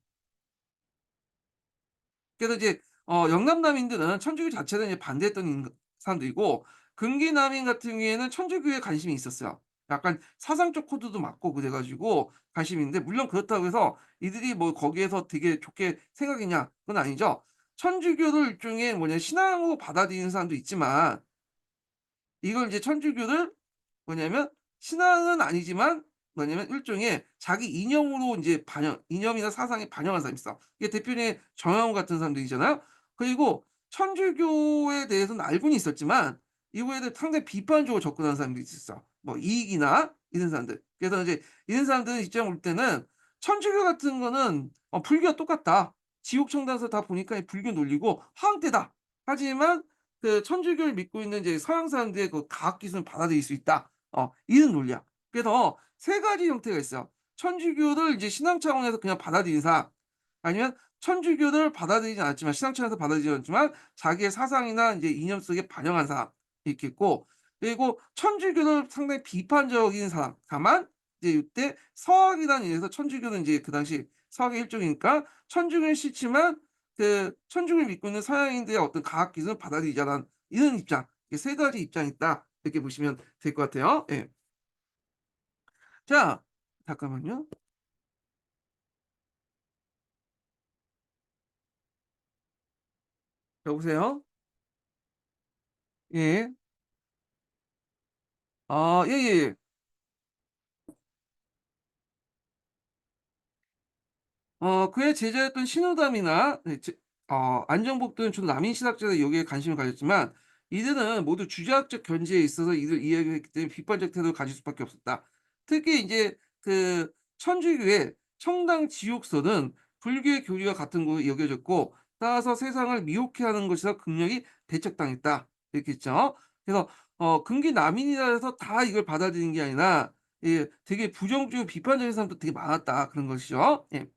그래서 이제 영남남인들은 천주교 자체를 이제 반대했던 사람들이고, 근기남인 같은 경우에는 천주교에 관심이 있었어요. 약간 사상적 코드도 맞고 그래 가지고 관심이 있는데, 물론 그렇다고 해서 이들이 뭐 거기에서 되게 좋게 생각했냐 그건 아니죠. 천주교를 일종의 뭐냐 신앙으로 받아들이는 사람도 있지만, 이걸 이제 천주교를 뭐냐면 신앙은 아니지만 뭐냐면 일종의 자기 이념으로 인제 이념이나 사상에 반영한 사람이 있어. 이게 대표적인 정영훈 같은 사람들이잖아요. 그리고 천주교에 대해서는 알고는 있었지만 이거에 대해 상당히 비판적으로 접근하는 사람들이 있었어. 뭐 이익이나 이런 사람들. 그래서 이제 이런 사람들 입장을 볼 때는 천주교 같은 거는 불교와 똑같다. 지옥 청단서 다 보니까 이 불교 논리고 화학대다. 하지만 그 천주교를 믿고 있는 이제 서양 사람들의 그 과학 기술을 받아들일 수 있다. 이런 논리야. 그래서 세 가지 형태가 있어요. 천주교를 이제 신앙 차원에서 그냥 받아들인 사람, 아니면 천주교를 받아들이지 않았지만 신앙 차원에서 받아들이지 않았지만 자기의 사상이나 이제 이념 속에 반영한 사람 이렇게 있고, 그리고 천주교를 상당히 비판적인 사람. 다만 이제 이때 서학이라는 의미에서 천주교는 이제 그 당시 서학의 일종이니까 천주교는 싫지만 그 천주교를 믿고 있는 서양인들의 어떤 과학 기술을 받아들이자는 이런 입장. 이게 세 가지 입장이 있다. 이렇게 보시면 될 것 같아요. 예. 자, 잠깐만요. 여보세요? 예. 아, 예예예. 그의 제자였던 신우담이나 네 안정복 등은 주로 남인 신학자들이 여기에 관심을 가졌지만, 이들은 모두 주자학적 견지에 있어서 이들 이야기했기 때문에 비판적 태도를 가질 수밖에 없었다. 특히 인제 그 천주교의 청당 지옥설은 불교의 교리와 같은 걸로 여겨졌고, 따라서 세상을 미혹해 하는 것이라 극렬히 배척당했다. 이렇게 했죠. 그래서 근기 남인이라 해서 다 이걸 받아들이는 게 아니라 예 되게 부정적이고 비판적인 사람도 되게 많았다, 그런 것이죠. 예.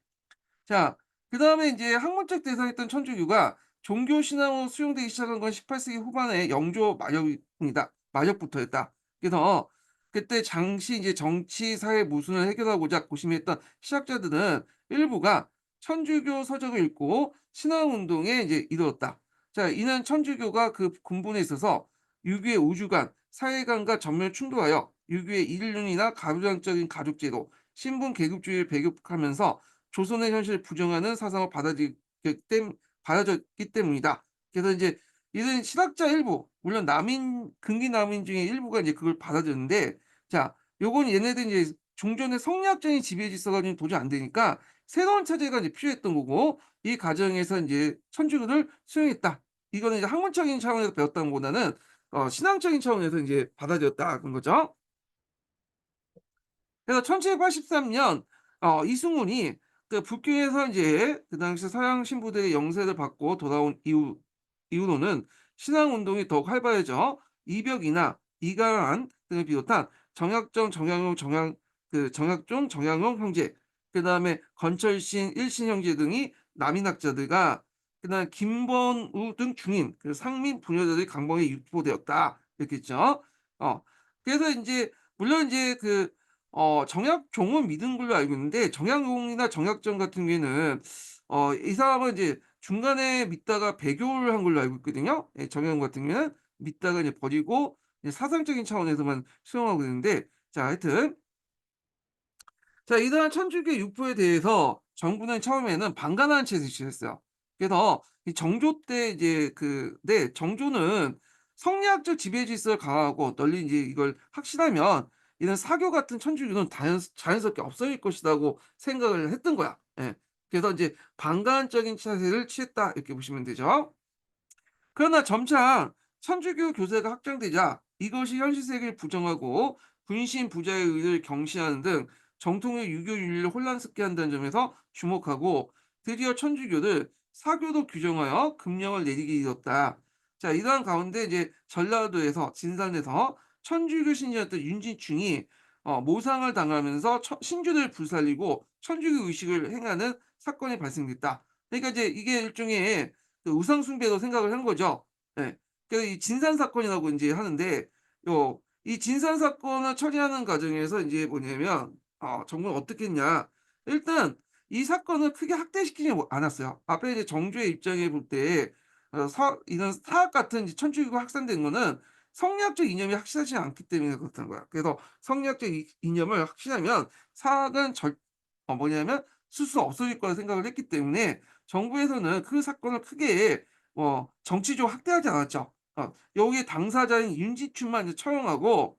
자, 그다음에 인제 학문적 대상이었던 천주교가 종교 신앙으로 수용되기 시작한 건 18 세기 후반의 영조 마렵입니다. 마렵부터였다. 그래서 그때 당시 이제 정치 사회 모순을 해결하고자 고심했던 신학자들은 일부가 천주교 서적을 읽고 신앙 운동에 이제 이르렀다. 자, 이는 천주교가 그 근본에 있어서 유교의 우주관, 사회관과 전면 충돌하여 유교의 일륜이나 가부장적인 가족제도, 신분 계급주의를 배격하면서 조선의 현실을 부정하는 사상을 받아들였기 때문이다. 그래서 인제 이런 신학자 일부, 물론 남인 근기 남인 중에 일부가 이제 그걸 받아들였는데, 자, 요건 얘네들이 이제 종전의 성리학적인 지배 질서가 좀 도저히 안 되니까 새로운 체제가 이제 필요했던 거고, 이 과정에서 인제 천주교를 수용했다. 이거는 이제 학문적인 차원에서 배웠다는 것보다는 신앙적인 차원에서 인제 받아들였다 그런 거죠. 그래서 1783년 이승훈이 그 북경에서 인제 그 당시 서양 신부들의 영세를 받고 돌아온 이후로는 신앙 운동이 더욱 활발해져 이벽이나 이강한 등을 비롯한 정약종, 정약용 형제, 그다음에 건철신, 일신 형제 등이 남인학자들과 그다음에 김본우 등 중인 그 상민 부녀자들이 강범에 유포되었다. 이렇게 했죠. 어 그래서 인제 물론 인제 정약종은 믿은 걸로 알고 있는데, 정약용이나 정약전 같은 경우에는 이 사람은 이제 중간에 믿다가 배교를 한 걸로 알고 있거든요. 예, 정약용 같은 경우에는 믿다가 이제 버리고 이제 사상적인 차원에서만 수용하고 있는데, 자, 하여튼 자, 이러한 천주교 유포에 대해서 정부는 처음에는 방관하는 채색을 취했어요. 그래서 이 정조 때 이제 네, 정조는 성리학적 지배 질서를 강화하고 널리 인제 이걸 확실하면 이런 사교 같은 천주교는 자연스럽게 없어질 것이라고 생각을 했던 거야. 예. 그래서 인제 방관적인 차세를 취했다, 이렇게 보시면 되죠. 그러나 점차 천주교 교세가 확장되자 이것이 현실 세계를 부정하고 군신 부자의 의를 경시하는 등 정통의 유교 윤리를 혼란스럽게 한다는 점에서 주목하고, 드디어 천주교를 사교로 규정하여 금령을 내리게 이뤘다. 자, 이러한 가운데 이제 전라도에서 진산에서 천주교 신이었던 윤진충이 모상을 당하면서 신주를 불살리고 천주교 의식을 행하는 사건이 발생됐다. 그러니까 이제 이게 일종의 그 우상 숭배로 생각을 한 거죠. 예. 그래서 이 진산 사건이라고 인제 하는데 이 진산 사건을 처리하는 과정에서 인제 뭐냐면 정부는 어떻게 했냐. 일단 이 사건을 크게 확대시키지 않았어요. 앞에 이제 정주의 입장에 볼 때 이런 사학 같은 이제 천주교가 확산된 거는 성리학적 이념이 확실하지 않기 때문에 그렇다는 거야. 그래서 성리학적 이념을 확실하면 사학은 뭐냐면 스스로 없어질 거라 생각을 했기 때문에 정부에서는 그 사건을 크게 정치적으로 확대하지 않았죠. 여기에 당사자인 윤지춘만 이제 처형하고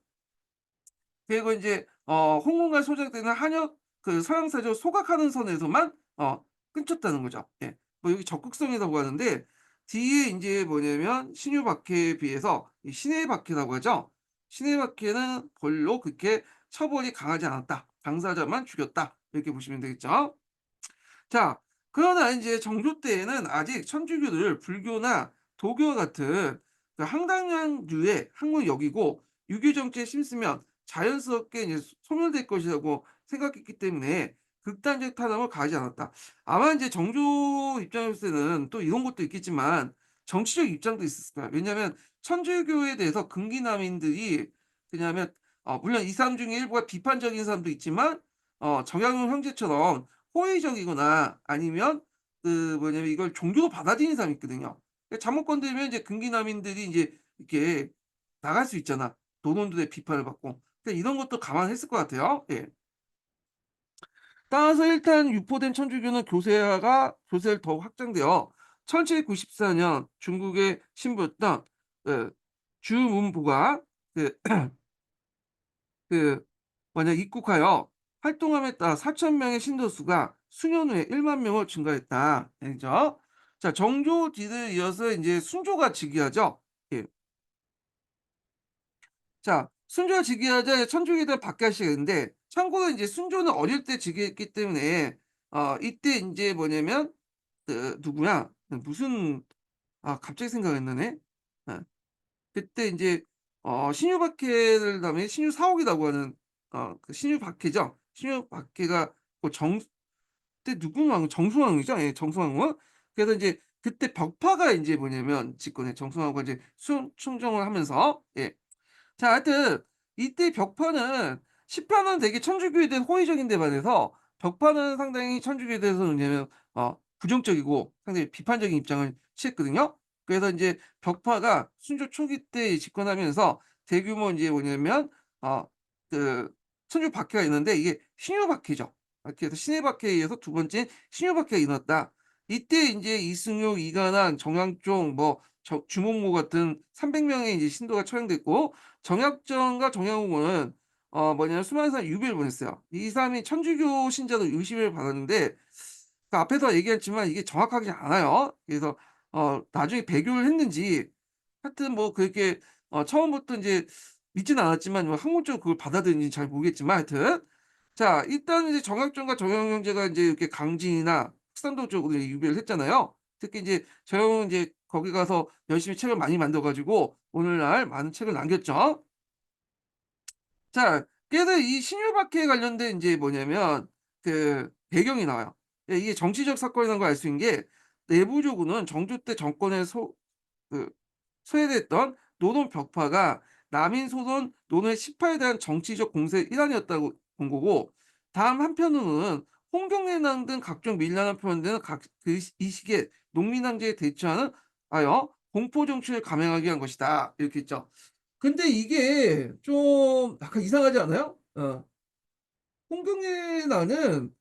그리고 인제 홍콩과 소장되는 한역 그 서양사적 소각하는 선에서만 끊겼다는 거죠. 예. 뭐 여기 적극성이라고 하는데 뒤에 인제 뭐냐면 신유박해에 비해서 이 신해박해라고 하죠. 신해박해는 별로 그렇게 처벌이 강하지 않았다. 당사자만 죽였다. 이렇게 보시면 되겠죠. 자, 그러나 인제 정조 때에는 아직 천주교를 불교나 도교 같은 그 황당한 류의 학문을 여기고 유교 정치에 힘쓰면 자연스럽게 이제 소멸될 것이라고 생각했기 때문에 극단적 타락을 가하지 않았다. 아마 인제 정조 입장에서는 또 이런 것도 있겠지만 정치적 입장도 있었을 거야. 왜냐하면 천주교에 대해서 근기남인들이 왜냐하면 물론 이 사람 중에 일부가 비판적인 사람도 있지만 정약용 형제처럼 호의적이거나 아니면 그 뭐냐면 이걸 종교로 받아들이는 사람이 있거든요. 잘못 건드리면 이제 근기남인들이 인제 이렇게 나갈 수 있잖아. 노론들의 비판을 받고. 그러니까 이런 것도 감안했을 것 같아요. 예. 따라서 일단 유포된 천주교는 교세를 더욱 확장되어 1794년 중국의 신부였던 그 주문보가 그 그 만약 입국하여 활동함에 따라 4천 명의 신도 수가 수년 후에 1만 명으로 증가했다. 알죠? 자, 정조 뒤를 이어서 인제 순조가 즉위하죠. 예. 자, 순조가 즉위하자 천주교들 바뀌기 시작했는데 참고로 인제 순조는 어릴 때 즉위했기 때문에 이때 인제 뭐냐면 그 누구야? 무슨 갑자기 생각이 안 나네. 예. 그때 인제 신유박해를 다음에 신유사옥이라고 하는 그 신유박해죠. 신유박해가 그 그때 누구왕 정수왕이죠. 예, 정수왕후. 그래서 인제 그때 벽파가 인제 뭐냐면 집권해 정수왕후가 이제 충정을 하면서 예. 자, 하여튼 이때 벽파는 시파는 되게 천주교에 대한 호의적인 데 반해서 벽파는 상당히 천주교에 대해서는 왜냐면 부정적이고 상당히 비판적인 입장을 취했거든요. 그래서 인제 벽파가 순조 초기 때 집권하면서 대규모 인제 뭐냐면 그 천주 박해가 있는데 이게 신유 박해죠. 그래서 신해 박해에 의해서 두 번째 신유 박해가 일어났다. 이때 인제 이승용, 이간환, 정양종 주몽모 같은 300 명의 이제 신도가 처형됐고 정약전과 정약용은 뭐냐면 수많은 사람이 유배를 보냈어요. 이 사람이 천주교 신자로 유시를 받았는데 그 앞에서 얘기했지만 이게 정확하지 않아요. 그래서 나중에 배교를 했는지 하여튼 뭐 그렇게 처음부터 인제 믿지는 않았지만 뭐 학문적으로 그걸 받아들였는지 잘 모르겠지만 하여튼 자, 일단 이제 정약전과 정약 형제가 인제 이렇게 강진이나 흑산도 쪽으로 유배를 했잖아요. 특히 인제 정약용은 인제 거기 가서 열심히 책을 많이 만들어 가지고 오늘날 많은 책을 남겼죠. 자, 그래서 이 신율박해에 관련된 인제 뭐냐면 그 배경이 나와요. 예, 이게 정치적 사건이라는 걸 알 수 있는 게 내부적으로는 정조 때 정권에 그 소외됐던 노동 벽파가 남인 소선 노동의 시파에 대한 정치적 공세의 일환이었다고 본 거고 다음 한편으로는 홍경래당 등 각종 밀란을 표현되는 이 시기에 농민항쟁에 대처하는 하여 공포 정치를 감행하게 한 것이다. 이렇게 했죠. 근데 이게 좀 약간 이상하지 않아요? 홍경래난은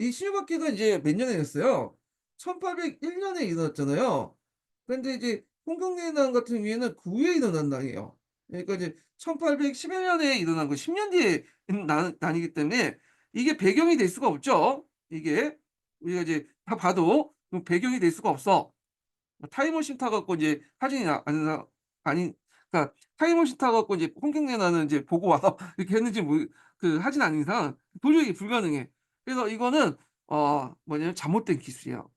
이 신유박해가 이제 몇 년에 일어났어요? 1801 년에 일어났잖아요. 근데 이제 홍경래난 같은 경우에는 그 후에 일어난 난이에요. 그러니까 이제 1811 년에 일어난 거 10년 뒤에 난 난이기 때문에 이게 배경이 될 수가 없죠. 이게 우리가 이제 다 봐도 배경이 될 수가 없어. 타임머신 타 갖고 이제 사진이 아니라 아니 그러니까 타임머신 타 갖고 이제 홍경래 나는 이제 보고 와서 이렇게 했는지 하진 않은 이상 도저히 불가능해. 그래서 이거는 뭐냐면 잘못된 기술이에요.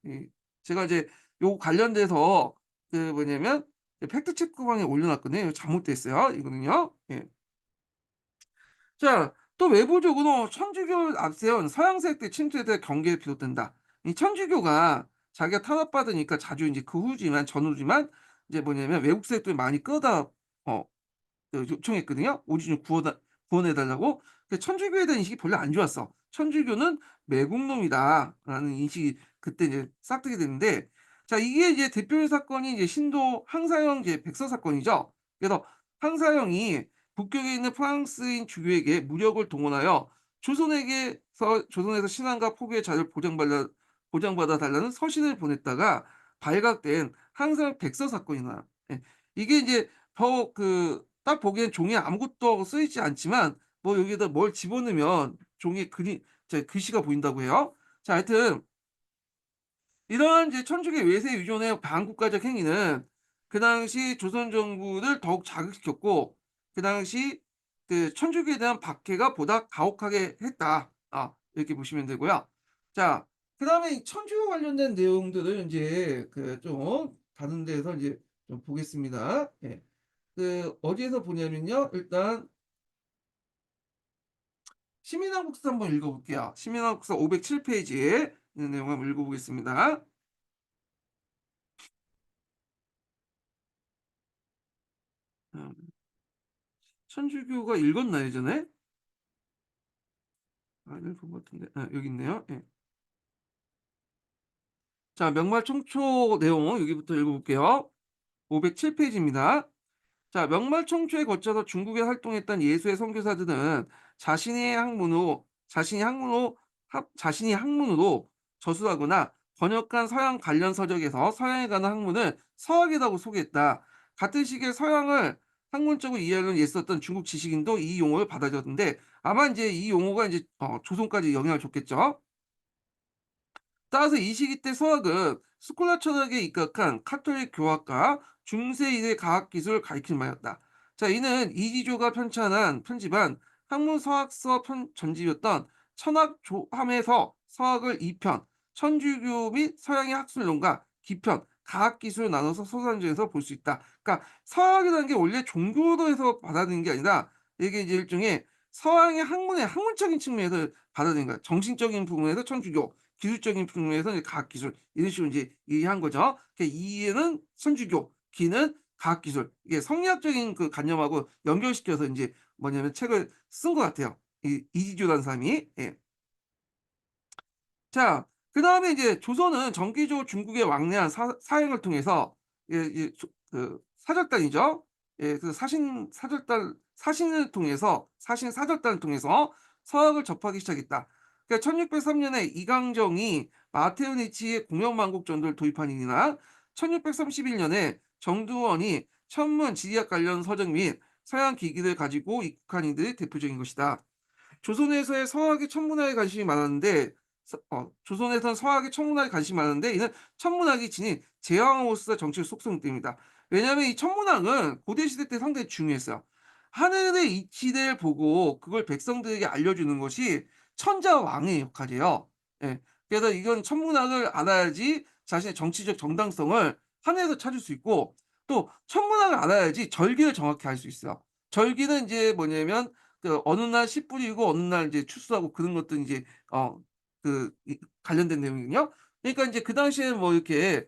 제가 이제 요거 관련돼서 그 뭐냐면 팩트 체크방에 올려 놨거든요. 잘못됐어요 이거는요. 예. 자, 또 외부적으로 천주교를 앞세운 서양 세력들의 침투에 대해 경계가 비롯된다. 이 천주교가 자기가 탄압받으니까 자주 인제 그 후지만 전후지만 이제 뭐냐면 외국 세력들이 많이 끌어다 어 요청했거든요. 오지 좀 구원해 달라고. 근데 천주교에 대한 인식이 별로 안 좋았어. '천주교는 매국노이다.'라는 인식이 그때 이제 싹트게 됐는데, 자 이게 이제 대표적인 사건이 이제 신도 항사형 이제 백서 사건이죠. 그래서 항사형이 북경에 있는 프랑스인 주교에게 무력을 동원하여 조선에서 신앙과 포교의 자유를 보장받아 달라는 서신을 보냈다가 발각된 항사형 백서 사건이 나와요. 예. 이게 이제 딱 보기엔 종이에 아무것도 쓰여 있지 않지만 뭐 여기에다 뭘 집어넣으면 종이에 글씨가 보인다고 해요. 자 하여튼 이러한 이제 천주교 외세 유존의 반국가적 행위는 그 당시 조선 정부를 더욱 자극시켰고, 그 당시 그 천주교에 대한 박해가 보다 가혹하게 했다. 이렇게 보시면 되고요. 자 그다음에 이 천주교 관련된 내용들을 인제 좀 다른 데에서 이제 좀 보겠습니다. 예. 어디에서 보냐면요. 일단 시민한국사 한번 읽어 볼게요. 시민한국사 507 페이지에 있는 내용 한번 읽어 보겠습니다. 음. 천주교가 읽었나 예전에? 읽은 것 같은데. 여기 있네요. 예. 자 명말 총초 내용 여기부터 읽어 볼게요. 507 페이지입니다. 자, 명말 청초에 거쳐서 중국에 활동했던 예수의 선교사들은 자신이 학문으로 저술하거나 번역한 서양 관련 서적에서 서양에 관한 학문을 서학이라고 소개했다. 같은 시기에 서양을 학문적으로 이해하려는 애썼던 중국 지식인도 이 용어를 받아들였는데, 아마 이제 이 용어가 이제 조선까지 영향을 줬겠죠. 따라서 이 시기 때 서학은 스콜라 철학에 입각한 카톨릭 교학과 중세일의 과학기술을 가리키는 말이었다. 자, 이는 이지조가 편집한 학문서학서 전집이었던 천학조함에서 서학을 2편, 천주교 및 서양의 학술론과 기편, 과학기술을 나눠서 소설 중에서 볼 수 있다. 그러니까 서학이라는 게 원래 종교로해서 받아들이는 게 아니라 이게 이제 일종의 서양의 학문적인 측면에서 받아들이는 거야. 정신적인 부분에서 천주교, 기술적인 측면에서 이제 과학기술 이런 식으로 이제 이해한 거죠. 이에는 선주교, 기는 과학기술, 이게 성리학적인 그 관념하고 연결시켜서 인제 뭐냐면 책을 쓴 것 같아요. 이 이지조라는 사람이. 예. 자 그다음에 이제 조선은 정기적으로 중국에 왕래한 사행을 통해서 이 사절단이죠. 예 그 사신 사절단을 통해서 서학을 접하기 시작했다. 그러니까 1603 년에 이강정이 마테오니치의 공영만국 전도를 도입한 일이나 1631 년에 정두원이 천문 지리학 관련 서적 및 서양 기기를 가지고 입국한 이들이 대표적인 것이다. 조선에서의 서학의 천문학에 관심이 많았는데 조선에선 서학의 천문학에 관심이 많은데 이는 천문학이 지닌 제왕으로서 정치적 속성 때문이다. 왜냐하면 이 천문학은 고대 시대 때 상당히 중요했어요. 하늘의 이치를 보고 그걸 백성들에게 알려주는 것이 천자왕의 역할이에요. 예. 그래서 이건 천문학을 알아야지 자신의 정치적 정당성을 하늘에서 찾을 수 있고, 또 천문학을 알아야지 절기를 정확히 알 수 있어요. 절기는 인제 뭐냐면 어느 날 씨 뿌리고 어느 날 이제 추수하고 그런 것도 인제 어 관련된 내용이거든요. 그러니까 인제 그 당시에는 뭐 이렇게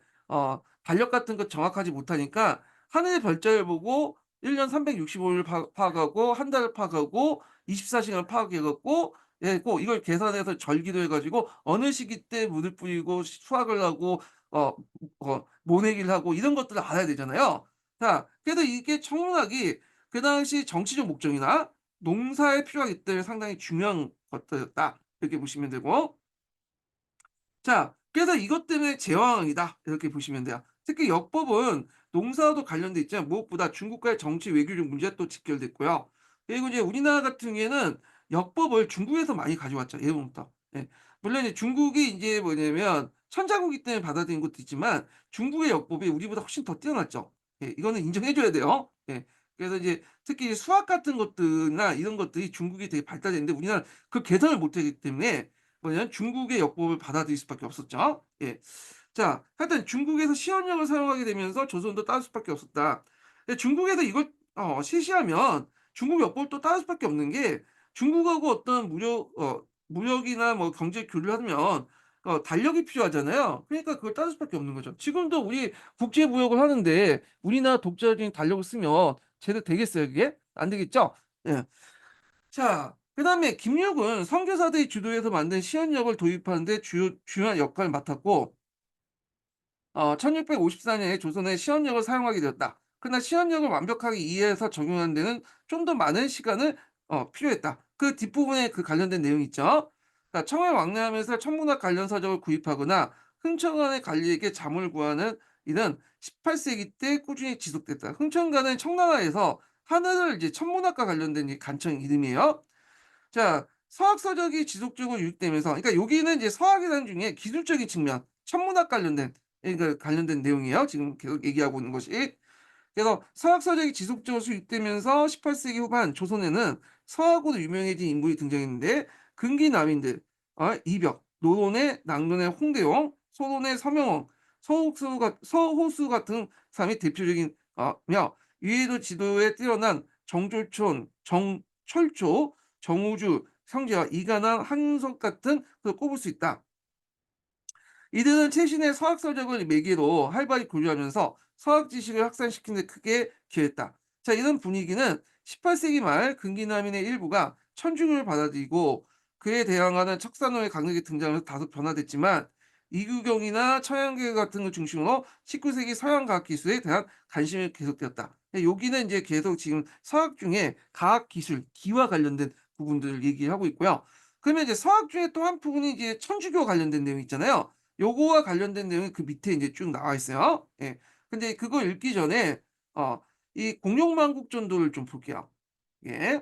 달력 같은 거 정확하지 못하니까 하늘의 별자를 보고 1년 365일 파악하고 한 달을 파악하고 24 시간을 파악해 갖고 꼭 이걸 계산해서 절기로 해 가지고 어느 시기 때 물을 뿌리고 수확을 하고 어 모내기를 하고 이런 것들을 알아야 되잖아요. 자 그래서 이게 천문학이 그 당시 정치적 목적이나 농사에 필요하기 때문에 상당히 중요한 것들이었다. 이렇게 보시면 되고, 자 그래서 이것 때문에 제왕이다 이렇게 보시면 돼요. 특히 역법은 농사와도 관련돼 있지만 무엇보다 중국과의 정치 외교적 문제가 또 직결됐고요. 그리고 이제 우리나라 같은 경우에는 역법을 중국에서 많이 가져왔죠, 예로부터. 예. 물론 이제 중국이 인제 뭐냐면 천자국이기 때문에 받아들인 것도 있지만 중국의 역법이 우리보다 훨씬 더 뛰어났죠. 예. 이거는 인정해 줘야 돼요. 예. 그래서 이제 특히 수학 같은 것들이나 이런 것들이 중국이 되게 발달됐는데 우리나라는 그 개선을 못 했기 때문에 뭐냐면 중국의 역법을 받아들일 수밖에 없었죠. 예. 자 하여튼 중국에서 시원역을 사용하게 되면서 조선도 따를 수밖에 없었다. 근데 중국에서 이걸 실시하면 중국 역법을 또 따를 수밖에 없는 게, 중국하고 어떤 무역이나 뭐 경제 교류를 하면 달력이 필요하잖아요. 그러니까 그걸 따를 수밖에 없는 거죠. 지금도 우리 국제 무역을 하는데 우리나라 독자적인 달력을 쓰면 제대로 되겠어요, 그게? 안 되겠죠? 예. 자, 그다음에 김육은 선교사들이 주도해서 만든 시언력을 도입하는 데 중요한 역할을 맡았고 1654년에 조선에 시언력을 사용하게 되었다. 그러나 시언력을 완벽하게 이해해서 적용하는 데는 좀 더 많은 시간을 필요했다. 그 뒷부분에 그 관련된 내용이 있죠. 그러니까 청을 왕래하면서 천문학 관련 서적을 구입하거나 흥천관의 관리에게 자문을 구하는 일은 18세기 때 꾸준히 지속됐다. 흥천관은 청나라에서 하늘을 이제 천문학과 관련된 이 관청 이름이에요. 자, 서학 서적이 지속적으로 유입되면서 그러니까 여기는 이제 서학이라는 중에 기술적인 측면, 천문학 관련된 그러니까 관련된 내용이에요. 지금 계속 얘기하고 있는 것이. 그래서 서학 서적이 지속적으로 수입되면서 18세기 후반 조선에는 서학으로 유명해진 인물이 등장했는데 근기남인들, 이벽, 노론의 낭론의 홍대용, 소론의 서명왕, 서호수 같은 사람이 대표적인 며 이외에도 지도에 뛰어난 정졸촌, 정철초, 정우주, 성재와 이간환, 한석 같은 그 꼽을 수 있다. 이들은 최신의 서학 서적을 매개로 활발히 교류하면서 서학 지식을 확산시키는 데 크게 기여했다. 자, 이런 분위기는 18세기 말 근기남인의 일부가 천주교를 받아들이고 그에 대항하는 척산호의 강력히 등장하면서 다소 변화됐지만 이규경이나 처양계 같은 걸 중심으로 19세기 서양 과학 기술에 대한 관심이 계속되었다. 여기는 이제 계속 지금 서학 중에 과학 기술, 기와 관련된 부분들을 얘기하고 있고요. 그러면 이제 서학 중에 또 한 부분이 이제 천주교 관련된 내용이 있잖아요. 요거와 관련된 내용이 그 밑에 인제 쭉 나와 있어요. 예. 근데 그거 읽기 전에 어 이 공룡만국 전도를 좀 볼게요. 예.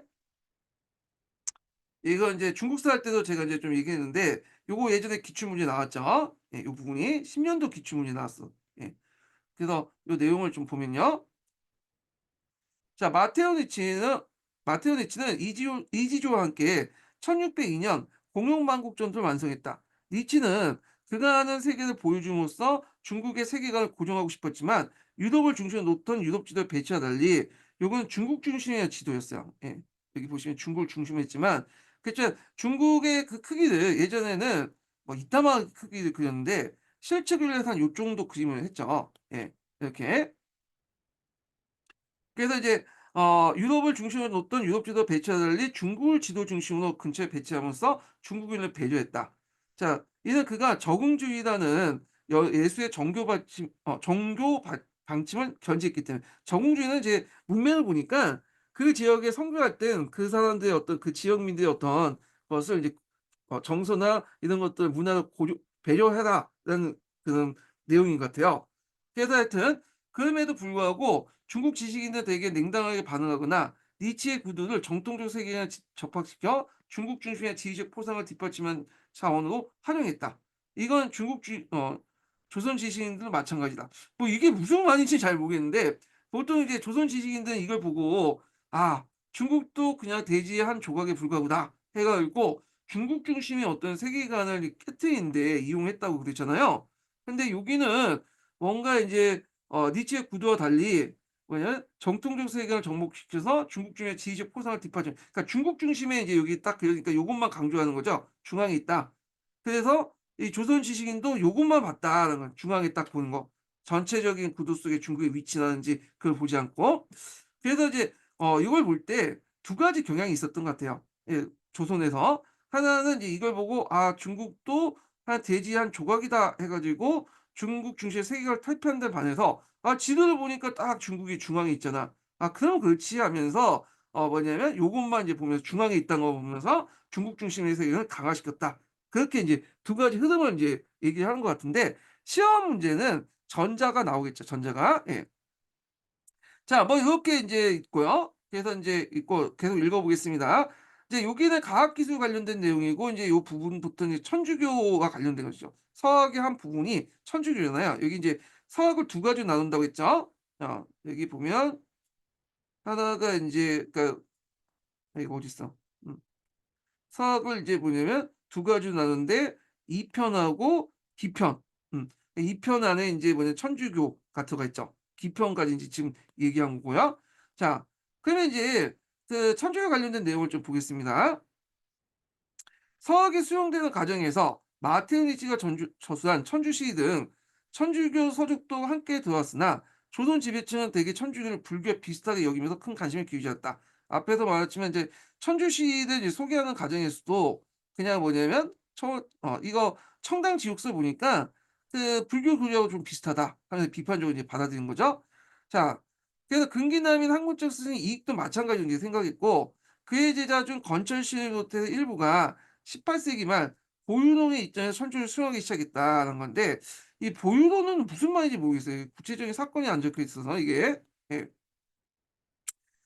이거 인제 중국사 할 때도 제가 인제 좀 얘기했는데 요거 예전에 기출문제 나왔죠. 예, 요 부분이 10 년도 기출문제 나왔어. 예. 그래서 요 내용을 좀 보면요. 자, 마테오 니치는 이지조와 함께 1602년 공룡만국전투를 완성했다. 니치는 그가 하는 세계를 보여줌으로써 중국의 세계관을 고정하고 싶었지만 유럽을 중심으로 놓던 유럽 지도의 배치와 달리 요건 중국 중심의 지도였어요. 예. 여기 보시면 중국을 중심했지만 그쵸. 중국의 그 크기를 예전에는 뭐 이따만한 크기를 그렸는데 실제 그림에서 한 요 정도 그림을 했죠. 예. 이렇게. 그래서 이제 유럽을 중심으로 놓던 유럽 지도 배치와 달리 중국을 지도 중심으로 근처에 배치함으로써 중국인을 배려했다. 자, 이는 그가 적응주의라는 예수의 정교 방침을 견지했기 때문에 적응주의는 이제 문맥을 보니까 그 지역에 선교할 땐 그 사람들의 어떤 그 지역민들의 어떤 것을 이제 정서나 이런 것들 문화를 배려해라라는 그런 내용인 것 같아요. 그래서 하여튼 그럼에도 불구하고 중국 지식인들 되게 냉담하게 반응하거나 니치의 구도를 정통적 세계에 접합시켜 중국 중심의 지리적 포상을 뒷받침한 차원으로 활용했다. 이건 조선 지식인들도 마찬가지다. 뭐 이게 무슨 말인지 잘 모르겠는데 보통 이제 조선 지식인들은 이걸 보고 '아 중국도 그냥 대지의 한 조각에 불과하구나.' 해 가지고 중국 중심의 어떤 세계관을 깨트리는 데 이용했다고 그랬잖아요. 근데 여기는 뭔가 인제 니치의 구도와 달리 뭐냐면 정통적 세계관을 접목시켜서 중국 중의 지리적 포상을 뒷받침 그러니까 중국 중심의 이제 여기 딱 그러니까 요것만 강조하는 거죠. 중앙에 있다. 그래서 이 조선 지식인도 요것만 봤다라는 거예요. 중앙에 딱 보는 거. 전체적인 구도 속에 중국의 위치라든지 그걸 보지 않고. 그래서 이제 이걸 볼 때 두 가지 경향이 있었던 것 같아요. 예, 조선에서. 하나는 이제 이걸 보고 '아 중국도 한 대지의 한 조각이다.' 해 가지고 중국 중심의 세계관을 탈피하는 데 반해서 '아 지도를 보니까 딱 중국이 중앙에 있잖아. 아 그럼 그렇지.' 하면서 뭐냐면 요것만 이제 보면서 중앙에 있다는 거 보면서 '중국 중심의 세계관을 강화시켰다.' 그렇게 인제 두 가지 흐름을 인제 얘기를 하는 것 같은데 시험 문제는 전자가 나오겠죠, 전자가. 예. 자, 뭐 요렇게 인제 있고요. 그래서 인제 있고 계속 읽어 보겠습니다. 이제 여기는 과학기술 관련된 내용이고 인제 요 부분부터 이제 천주교와 관련된 것이죠. 서학의 한 부분이 천주교잖아요. 여기 인제 서학을 두 가지로 나눈다고 했죠. 여기 보면 하나가 인제 그러니까 이거 어딨어? 음. 서학을 이제 뭐냐면 두 가지로 나누는데 이편하고 기편. 음. 이편 안에 인제 뭐냐 천주교가 들어가 있죠. 기편까지 인제 지금 얘기한 거고요. 자, 그러면 이제 그 천주교 관련된 내용을 좀 보겠습니다. 서학이 수용되는 과정에서 마테우리치가 저수한 천주시 등 천주교 서적도 함께 들어왔으나 조선 지배층은 대개 천주교를 불교와 비슷하게 여기면서 큰 관심을 기울이지 않았다. 앞에서 말했지만 이제 천주시를 이제 소개하는 과정에서도 그냥 뭐냐면 이거 청당 지옥설 보니까 그 불교 교리하고 좀 비슷하다 하면서 비판적으로 이제 받아들인 거죠. 자, 그래서 근기남인 학문적 스승 이익도 마찬가지로 이제 생각했고 그의 제자 중 건철실 호텔 일부가 18세기 말 보유론의 입장에서 천주를 수용하기 시작했다는 건데 이 보유론은 무슨 말인지 모르겠어요. 구체적인 사건이 안 적혀 있어서 이게. 예.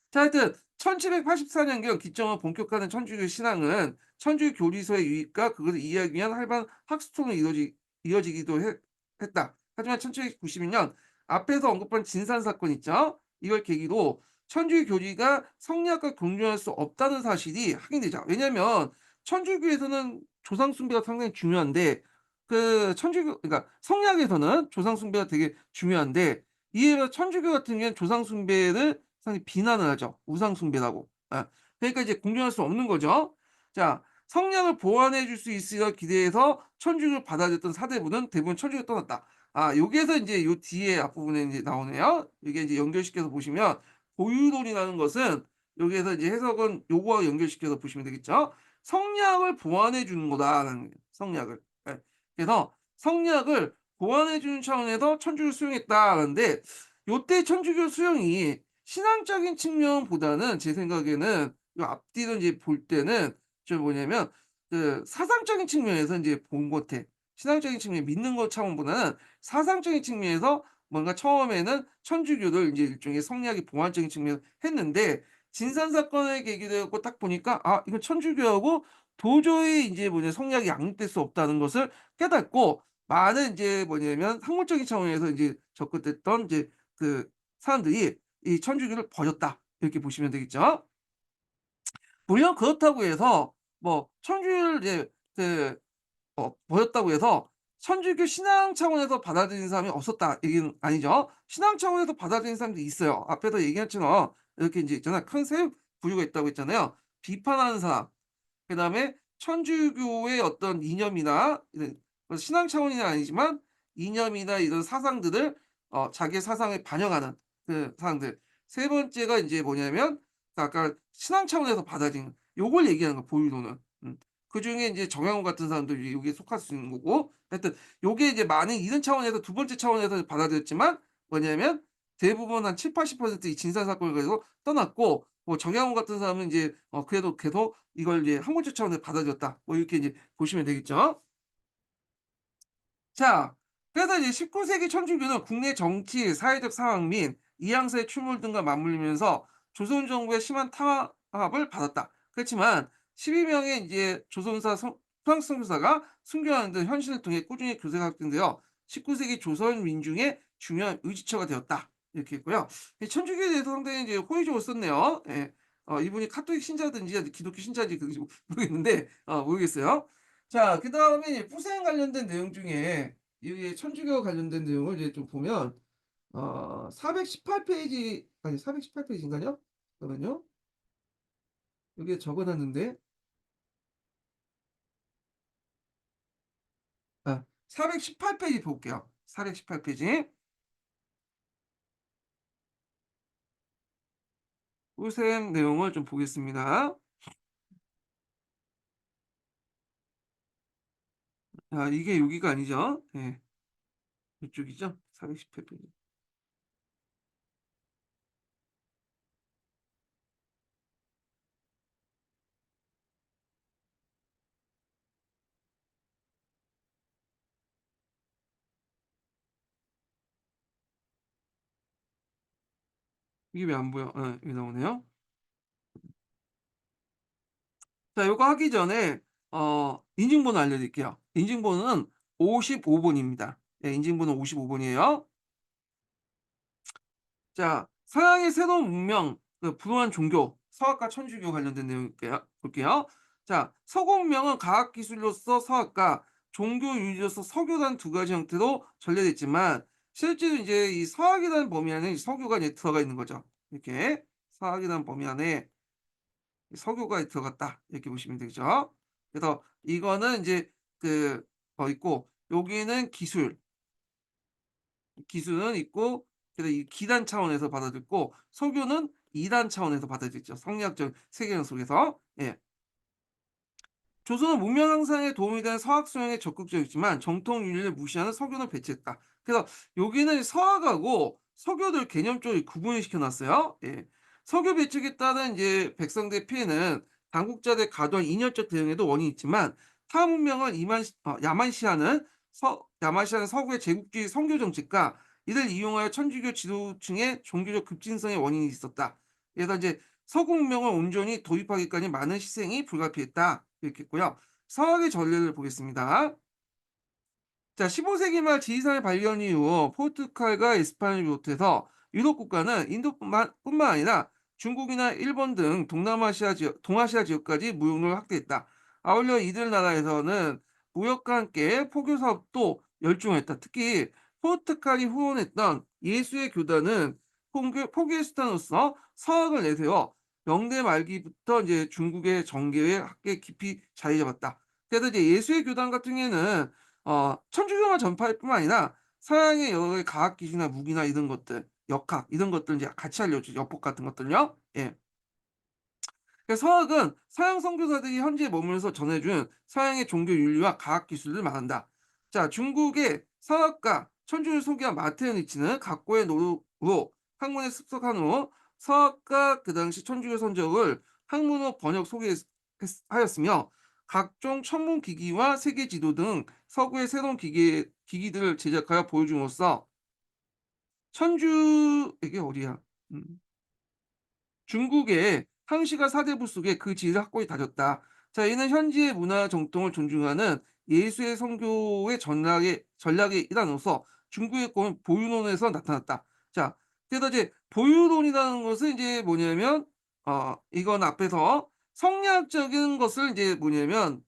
자, 하여튼 1784년경 기점을 본격화된 천주교 신앙은 천주교 교리서의 유익과 그것을 이해하기 위한 활발한 학술통으로 이어지기도 했다. 하지만 1792년 앞에서 언급한 진산 사건 있죠. 이걸 계기로 천주교 교리가 성리학과 공존할 수 없다는 사실이 확인되자. 왜냐하면 천주교에서는 조상 숭배가 상당히 중요한데 그 천주교 그러니까 성리학에서는 조상 숭배가 되게 중요한데 이에 비해 천주교 같은 경우에는 조상 숭배를 상당히 비난을 하죠. 우상 숭배라고. 아, 그러니까 이제 공존할 수 없는 거죠. 자, 성량을 보완해 줄 수 있으리라 기대해서 천주교를 받아들였던 사대부는 대부분 천주교를 떠났다. 아, 여기에서 이제 요 뒤에 앞부분에 이제 나오네요. 이게 이제 연결시켜서 보시면 보유론이라는 것은 여기에서 이제 해석은 요거와 연결시켜서 보시면 되겠죠. 성량을 보완해 주는 거다라는 거예요. 성량을. 예. 그래서 성량을 보완해 주는 차원에서 천주교를 수용했다라는데 요때 천주교 수용이 신앙적인 측면보다는 제 생각에는 요 앞뒤로 이제 볼 때는 좀 뭐냐면 그 사상적인 측면에서 인제 본 것 같아. 신앙적인 측면 믿는 것 차원보다는 사상적인 측면에서 뭔가 처음에는 천주교를 인제 일종의 성리학의 보완적인 측면에서 했는데 진산 사건을 계기로 해 갖고 딱 보니까 '아 이건 천주교하고 도저히 인제 뭐냐 성리학이 양립될 수 없다.'는 것을 깨닫고 많은 인제 뭐냐면 학문적인 차원에서 인제 접근됐던 인제 그 사람들이 이 천주교를 버렸다. 이렇게 보시면 되겠죠. 물론 그렇다고 해서 뭐 천주교를 이제 그 버렸다고 해서 천주교 신앙 차원에서 받아들이는 사람이 없었다 얘기는 아니죠. 신앙 차원에서 받아들이는 사람들이 있어요. 앞에서 얘기한 처럼 이렇게 인제 있잖아요. 큰 세 부류가 있다고 했잖아요. 비판하는 사람, 그다음에 천주교의 어떤 이념이나 이런 신앙 차원이 아니지만 이념이나 이런 사상들을 자기의 사상에 반영하는 그 사람들. 세 번째가 인제 뭐냐면 아까 신앙 차원에서 받아들이는 요걸 얘기하는 거야 보유론은. 그중에 인제 정약용 같은 사람들이 여기에 속할 수 있는 거고 하여튼 요게 이제 많은 이런 차원에서 두 번째 차원에서 받아들였지만 뭐냐면 대부분 한 70-80%이 진상 사건을 가지고 떠났고 뭐 정약용 같은 사람은 인제 그래도 계속 이걸 이제 학문적 차원에서 받아들였다. 뭐 이렇게 이제 보시면 되겠죠. 자, 그래서 이제 19 세기 천주교는 국내 정치, 사회적 상황 및 이황사의 출몰 등과 맞물리면서 조선 정부의 심한 탄압을 받았다. 그렇지만 12명의 이제 조선사 프랑스 선교사가 순교하는 등 현실을 통해 꾸준히 교세가 확장되어 19 세기 조선 민중의 중요한 의지처가 되었다. 이렇게 했고요. 이 천주교에 대해서 상당히 이제 호의적으로 썼네요. 예. 이분이 카톨릭 신자든지 기독교 신자인지 그런지 모르겠는데 모르겠어요. 자, 그다음에 이제 후생 관련된 내용 중에 이 천주교 관련된 내용을 이제 좀 보면 418 페이지 아니 418 페이지인가요? 잠깐만요. 여기에 적어 놨는데 418 페이지 볼게요. 418 페이지. 후생 내용을 좀 보겠습니다. 이게 여기가 아니죠. 예. 이쪽이죠. 418 페이지. 이게 왜 안 보여? 여기 나오네요. 자, 요거 하기 전에 인증번호 알려드릴게요. 인증번호는 55 번입니다. 예, 인증번호 55 번이에요. 자, 서양의 새로운 문명, 그 불우한 종교, 서학과 천주교 관련된 내용 볼게요. 자, 서구문명은 과학기술로서 서학과, 종교 윤리로서 서교라는 두 가지 형태로 전래됐지만 실제로 이제 이 서학이라는 범위 안에 이 서교가 이제 들어가 있는 거죠. 이렇게 서학이라는 범위 안에 이 서교가 들어갔다 이렇게 보시면 되죠. 그래서 이거는 이제 그 있고, 여기는 기술은 있고, 그래서 이 기단 차원에서 받아들였고, 석유는 2단 차원에서 받아들였죠. 성리학적 세계관 속에서. 예. 조선은 문명 향상에 도움이 되는 서학 수행에 적극적이었지만 정통 윤리를 무시하는 석유를 배치했다. 그래서 여기는 서학하고 석유를 개념적으로 구분을 시켜 놨어요. 예. 석유 배척에 따른 이제 백성들의 피해는 당국자들의 과도한 인연적 대응에도 원인이 있지만 타 문명을 야만시하는 서구의 제국주의 선교 정책과 이를 이용하여 천주교 지도층의 종교적 급진성의 원인이 있었다. 그래서 이제 서구 문명을 온전히 도입하기까지 많은 희생이 불가피했다. 이렇게 했고요. 서학의 전례를 보겠습니다. 자, 15세기 말 지리산의 발견 이후 포르투갈과 에스파냐를 비롯해서 유럽 국가는 인도뿐만 아니라 중국이나 일본 등 동아시아 지역까지 무역로를 확대했다. 아울러 이들 나라에서는 무역과 함께 포교 사업도 열중했다. 특히 포르투갈이 후원했던 예수의 교단은 포교의 수단으로서 서학을 내세워 명대 말기부터 이제 중국의 정계에 학계에 깊이 자리 잡았다. 그래서 이제 예수의 교단 같은 경우에는 천주교만 전파할 뿐만 아니라 서양의 여러 가지 과학 기술이나 무기나 이런 것들, 역학 이런 것들 이제 같이 알려주죠. 역법 같은 것들요. 예. 그래서 서학은 서양 선교사들이 현지에 머물면서 전해준 서양의 종교 윤리와 과학 기술을 말한다. 자, 중국의 서학과 천주를 소개한 마테오 니치는 각고의 노력으로 학문에 습득한 후 서학과 그 당시 천주교 선적을 학문으로 번역 소개하였으며 각종 천문 기기와 세계 지도 등 서구의 새로운 기기들을 제작하여 보여줌으로써 이게 어디야? 음. 중국의 항시가 사대부 속에 그 지위를 확고히 다졌다. 자, 이는 현지의 문화 정통을 존중하는 예수의 선교의 전략의 일환으로서 중국의 보유론에서 나타났다. 자, 그래서 이제 보유론이라는 것은 이제 뭐냐면 이건 앞에서 성리학적인 것을 이제 뭐냐면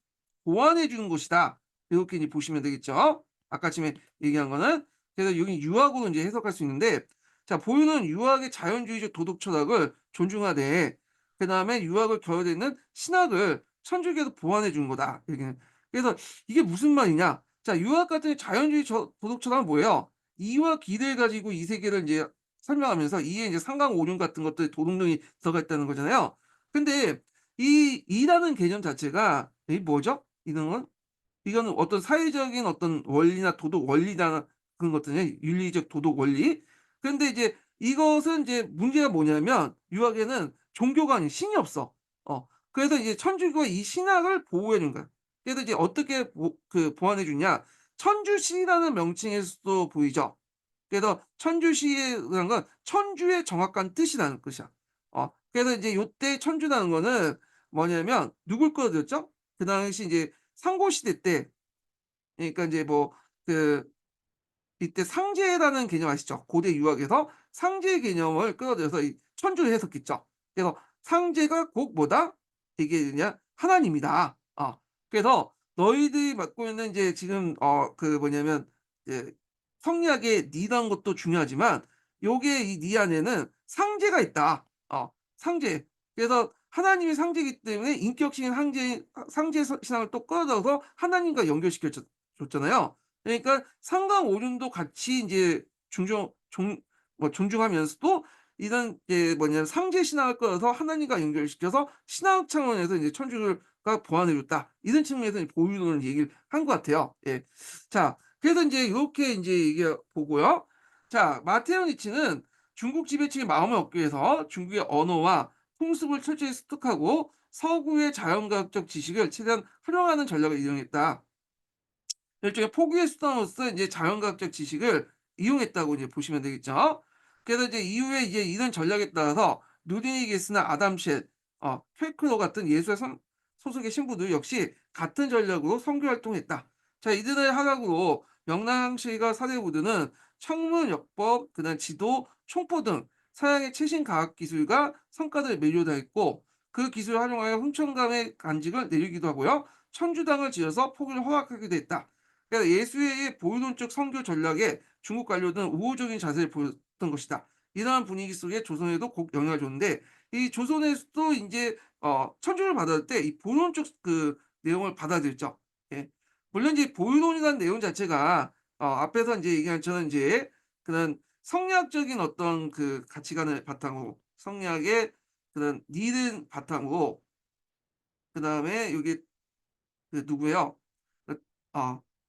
보완해 주는 것이다. 이렇게 이제 보시면 되겠죠. 아까 전에 얘기한 거는 그래서 여기 유학으로 이제 해석할 수 있는데 자, 보유는 유학의 자연주의적 도덕 철학을 존중하되 그다음에 유학을 겨루는 신학을 천주교에서 보완해 준 거다. 이게 그래서 이게 무슨 말이냐? 자, 유학 같은 자연주의 도덕 철학은 뭐예요? 이와 기대를 가지고 이 세계를 이제 설명하면서 이에 이제 상강오륜 같은 것들 도덕론이 들어가 있다는 거잖아요. 근데 이 이라는 개념 자체가 이 뭐죠? 이거는 어떤 사회적인 어떤 원리나 도덕 원리나 그런 것들이 윤리적 도덕 원리. 그런데 이제 이것은 이제 문제가 뭐냐면 유학에는 종교가 아닌 신이 없어. 그래서 이제 천주교가 이 신학을 보호해 준 거야. 그래서 이제 어떻게 보완해 주냐. 천주시라는 명칭에서도 보이죠. 그래서 천주시라는 건 천주의 정확한 뜻이라는 뜻이야. 그래서 이제 요때 천주라는 거는 뭐냐면 누굴 끌어들였죠? 그 당시 이제 상고시대 때 그러니까 인제 그 이때 상제라는 개념 아시죠? 고대 유학에서 상제 개념을 끌어들여서 이 천주를 해석했죠. 그래서 상제가 곧 뭐다? 이게 뭐냐? 하나님이다. 그래서 너희들이 맡고 있는 이제 지금 뭐냐면 이제 성리학의 니라는 것도 중요하지만 요게 이 니 안에는 상제가 있다. 상제. 그래서 하나님이 상제이기 때문에 인격적인 상제 신앙을 또 끌어들여서 하나님과 연결시켜 줬잖아요. 그러니까 상강오륜도 같이 인제 존중하면서도 이런 뭐냐면 상제 신학을 끌어서 하나님과 연결시켜서 신학 차원에서 이제 천주교가 보완해 줬다. 이런 측면에서 이제 보유론을 얘기를 한 것 같아요. 예. 자, 그래서 인제 요렇게 인제 보고요. 자, 마테오 니치는 중국 지배층의 마음을 얻기 위해서 중국의 언어와 풍습을 철저히 습득하고 서구의 자연과학적 지식을 최대한 활용하는 전략을 이용했다. 일종의 포기의 수단으로서 이제 자연과학적 지식을 이용했다고 이제 보시면 되겠죠. 그래서 이제 이후에 이제 이런 전략에 따라서 누디니 게스나 아담 쉘, 퀘크로 같은 예수의 소속의 신부들 역시 같은 전략으로 선교 활동했다. 자, 이들의 하락으로 명랑시가 사대부들은 청문, 역법, 그다음 지도, 총포 등 서양의 최신 과학 기술과 성과들을 매료당했고 그 기술을 활용하여 흥청감의 간직을 내리기도 하고요. 천주당을 지어서 포교를 허락하기도 했다. 그러니까 예수의 보유론적 선교 전략에 중국 관료는 우호적인 자세를 보였던 것이다. 이러한 분위기 속에 조선에도 곧 영향을 줬는데 이 조선에서도 인제 천주를 받아들일 때 이 보론적 그 내용을 받아들였죠. 예. 물론 이제 보유론이라는 내용 자체가 앞에서 인제 얘기한 처럼 인제 그런 성리학적인 어떤 그 가치관을 바탕으로 성리학의 그런 닐을 바탕으로 그다음에 요게 그 누구예요? 그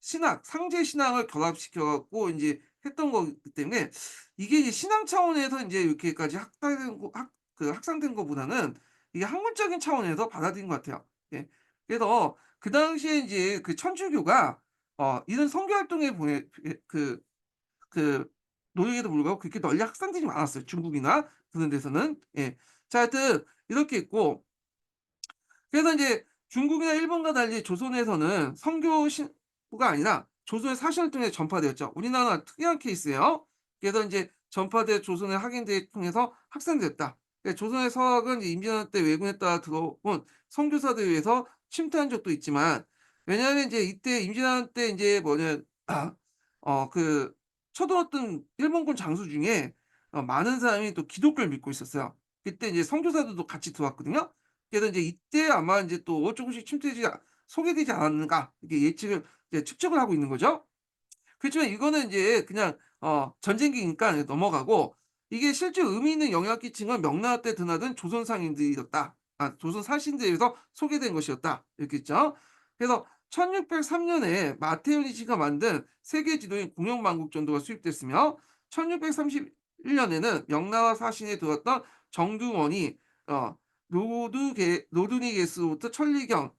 신학, 상제 신앙을 결합시켜 갖고 인제 했던 거기 때문에 이게 이제 신앙 차원에서 인제 이렇게까지 학달된 거 확산된 것보다는 이게 학문적인 차원에서 받아들인 것 같아요. 예. 그래서 그 당시에 인제 그 천주교가 이런 선교 활동에 보내 그 노력에도 불구하고 그렇게 널리 확산되지 않았어요, 중국이나 그런 데서는. 예. 자, 하여튼 이렇게 있고, 그래서 인제 중국이나 일본과 달리 조선에서는 선교 신부가 아니라 조선의 사신을 통해 전파되었죠. 우리나라는 특이한 케이스예요. 그래서 인제 전파돼 조선의 학인들을 통해서 확산됐다. 조선의 서학은 이제 임진왜란 때 왜군에 따라 들어온 선교사들에 의해서 침투한 적도 있지만, 왜냐하면 인제 이때 임진왜란 때 인제 뭐냐 그 쳐들어왔던 일본군 장수 중에 많은 사람이 또 기독교를 믿고 있었어요. 그때 이제 선교사들도 같이 들어왔거든요. 그래서 인제 이때 아마 인제 또 조금씩 소개되지 않았는가 이렇게 예측을 이제 추측을 하고 있는 거죠. 그렇지만 이거는 인제 그냥 전쟁기니까 넘어가고, 이게 실제 의미 있는 영향을 끼친 건 명나라 때 드나든 조선 상인들이었다. 조선 사신들에 서 소개된 것이었다. 이렇게 했죠. 그래서 1603 년에 마테오 니치가 만든 세계 지도인 공영만국전도가 수입됐으며, 1631 년에는 명나라 사신에 들었던 정두원이 노두니게스로부터 천리경,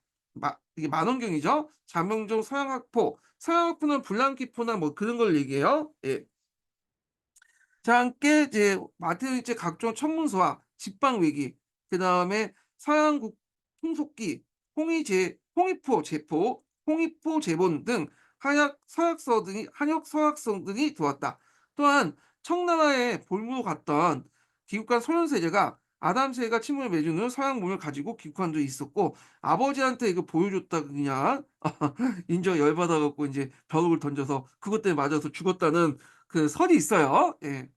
이게 만원경이죠. 자명종 서양학포, 서양학포는 불랑키포나 뭐 그런 걸 얘기해요. 예. 자, 함께 이제 마테르니체 각종 천문서와 집방위기, 그다음에 서양국 풍속기, 홍위포 제포, 홍위포 제본 등 한역 서약서 등이 들어왔다. 또한 청나라에 볼모로 갔던 기국관 소련세제가 아담세가 침을 맺은 후 서양 문을 가지고 귀국한 적이 있었고, 아버지한테 이거 보여줬다가 그냥 인정 열받아 갖고 인제 벼룩을 던져서 그것 때문에 맞아서 죽었다는 그 설이 있어요. 예.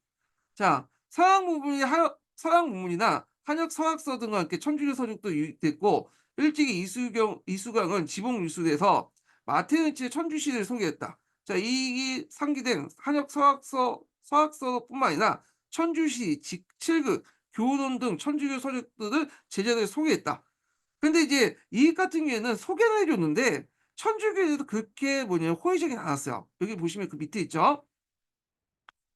자, 서양 문물이나 한역 서약서 등과 함께 천주교 서적도 유입됐고, 일찍이 이수강은 지복 유술에서 마테르니치의 천주시를 소개했다. 자, 이 상기된 한역 서약서뿐만 아니라 천주시, 칠극, 교론 등 천주교 서적들을 제자들에 소개했다. 근데 이제 이 같은 경우에는 소개는 해 줬는데 천주교에 대해서 그렇게 호의적이지 않았어요. 여기 보시면 그 밑에 있죠.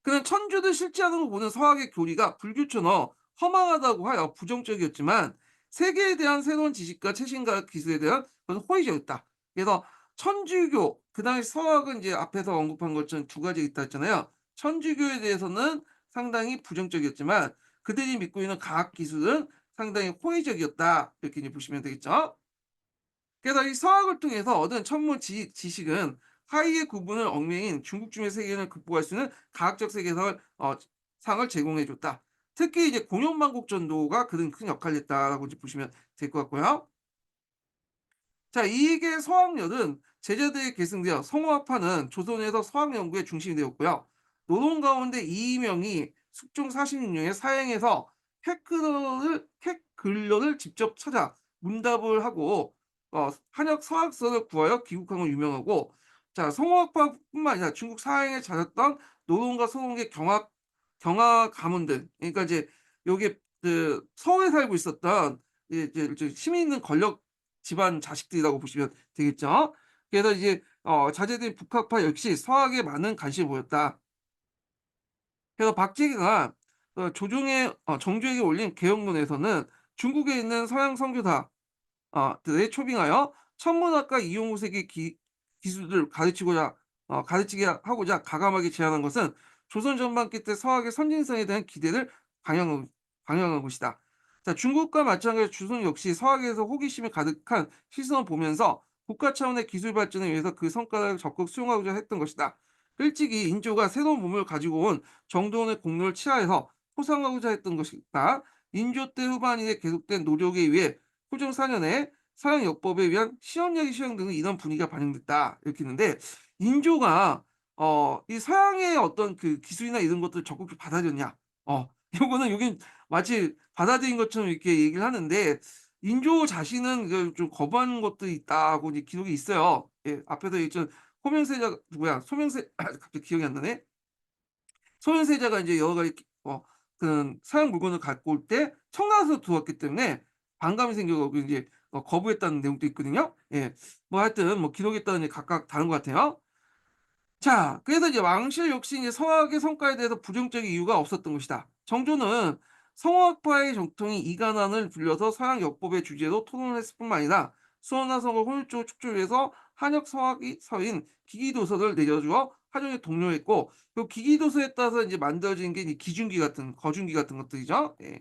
그는 천주를 실제하는 보는 서학의 교리가 불교처럼 허망하다고 하여 부정적이었지만, 세계에 대한 새로운 지식과 최신과 기술에 대한 그런 호의적이었다. 그래서 천주교, 그 당시 서학은 이제 앞에서 언급한 것처럼 두 가지 있다 했잖아요. 천주교에 대해서는 상당히 부정적이었지만 그들이 믿고 있는 과학 기술은 상당히 호의적이었다. 이렇게 이제 보시면 되겠죠. 그래서 이 서학을 통해서 얻은 천문 지식은 하이의 구분을 얽매인 중국주의 세계를 극복할 수 있는 과학적 세계상을 상을 제공해 줬다. 특히 이제 공연만국전도가 그런 큰 역할을 했다라고 이제 보시면 될 것 같고요. 자, 이익의 서학열은 제자들에 계승되어 성호학파는 조선에서 서학 연구의 중심이 되었고요. 노동 가운데 이이명이 숙종 46년에 사행에서 팩글러를 직접 찾아 문답을 하고 한역 서학서를 구하여 귀국한 건 유명하고, 자, 성호학파뿐만 아니라 중국 사행에 찾았던 노동과 소동의 경화 가문들, 그러니까 이제 요게 그 서울에 살고 있었던 이제 힘이 있는 권력 집안 자식들이라고 보시면 되겠죠. 그래서 이제 자제된 북학파 역시 서학에 많은 관심을 보였다. 그래서 박재기가 조종의 정주에게 올린 개혁론에서는 중국에 있는 서양 선교사 들에 초빙하여 천문학과 이용우색의 기술을 가르치게 하고자 가감하게 제안한 것은 조선 전반기 때 서학의 선진성에 대한 기대를 방영한 것이다. 자, 중국과 마찬가지로 조선 역시 서학에서 호기심이 가득한 시선을 보면서 국가 차원의 기술 발전을 위해서 그 성과를 적극 수용하고자 했던 것이다. 일찍이 인조가 새로운 몸을 가지고 온 정도원의 공로를 치하해서 포상하고자 했던 것이다. 인조 때 후반기에 계속된 노력에 의해 후종 4년에 서양 역법에 의한 시험령이 시행되는 이런 분위기가 반영됐다. 이렇게 했는데, 인조가 이 서양의 어떤 그 기술이나 이런 것들을 적극 받아들였냐? 요거는 여긴 마치 받아들인 것처럼 이렇게 얘기를 하는데, 인조 자신은 좀 거부하는 것도 있다고 이제 기록이 있어요. 예. 앞에서 얘기했던 호명세자 누구야? 소명세 갑자기 기억이 안 나네. 소현세자가 인제 여러 가지 서양 물건을 갖고 올 때 청나라에서 들어왔기 때문에 반감이 생겨 갖고 이제 거부했다는 내용도 있거든요. 예. 뭐 하여튼 뭐 기록에 따라 이제 각각 다른 것 같아요. 자, 그래서 이제 왕실 역시 이제 성악의 성과에 대해서 부정적인 이유가 없었던 것이다. 정조는 성악파의 정통이 이간환을 불려서 서양 역법의 주제로 토론을 했을 뿐만 아니라 수원화성을 효율적으로 축소를 위해서 한역 성악이 서인 기기도서를 내려주어 활용에 독려했고, 그 기기도서에 따라서 이제 만들어진 게 이제 기준기 같은 거준기 같은 것들이죠. 예.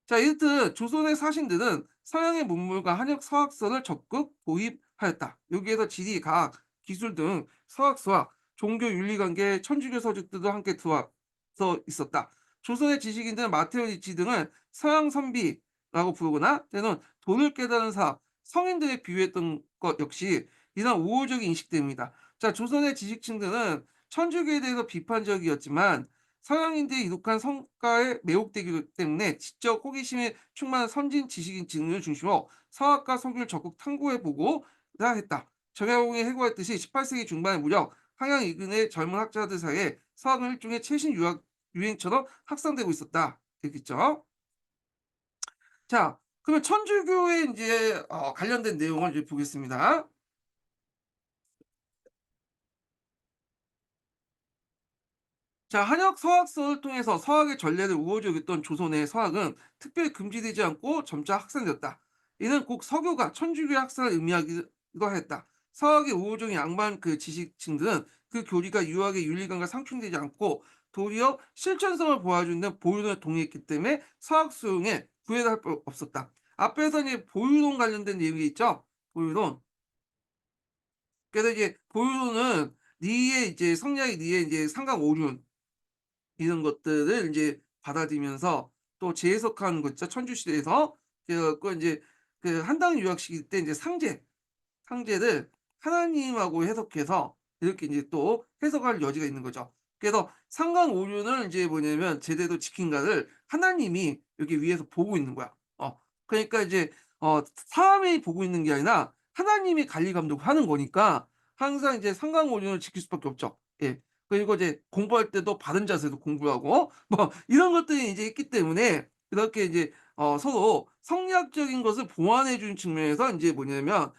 자, 이렇듯 조선의 사신들은 서양의 문물과 한역 서학서를 적극 도입하였다. 여기에서 지리, 과학, 기술 등 서학서와 종교 윤리관계, 천주교 서적들도 함께 들어와서 있었다. 조선의 지식인들은 마테오리치 등을 서양 선비라고 부르거나 때는 돈을 깨달은 사람, 성인들에 비유했던 것 역시 이런 우호적인 인식 때문이다. 자, 조선의 지식층들은 천주교에 대해서 비판적이었지만 서양인들이 이룩한 성과에 매혹되기 때문에 지적 호기심에 충만한 선진 지식인층을 중심으로 서학과 서구를 적극 탐구해보고자 했다. 정약용이 해고했듯이 18세기 중반에 무려 황양 이근의 젊은 학자들 사이에 서학은 일종의 최신 유행처럼 확산되고 있었다. 되겠죠? 자, 그러면 천주교에 이제 관련된 내용을 이제 보겠습니다. 자, 한역 서학서를 통해서 서학의 전례를 우호적이었던 조선의 서학은 특별히 금지되지 않고 점차 확산되었다. 이는 꼭 서교가 천주교의 학살을 의미하기도 했다. 서학의 우호적인 양반 그 지식층들은 그 교리가 유학의 윤리관과 상충되지 않고 도리어 실천성을 보여주는 보유론에 동의했기 때문에 서학 수용에 구애를 할 수 없었다. 앞에서 이제 보유론 관련된 내용이 있죠. 보유론. 그래서 이제 보유론은 니의 이제 성리학의 니의 이제 상강오륜 이런 것들을 인제 받아들이면서 또 재해석하는 거 있죠. 천주시대에서. 그래 갖고 인제 그 한당 유학식 때 인제 상제를 하나님하고 해석해서 이렇게 인제 또 해석할 여지가 있는 거죠. 그래서 상관오륜을 인제 뭐냐면 제대로 지킨가를 하나님이 여기 위에서 보고 있는 거야. 그러니까 이제 사람이 보고 있는 게 아니라 하나님이 관리 감독하는 거니까 항상 이제 상관오륜을 지킬 수밖에 없죠. 예. 그리고 이제 공부할 때도 바른 자세로 공부하고 뭐 이런 것들이 이제 있기 때문에 이렇게 이제 서로 성리학적인 것을 보완해 주는 측면에서 인제 뭐냐면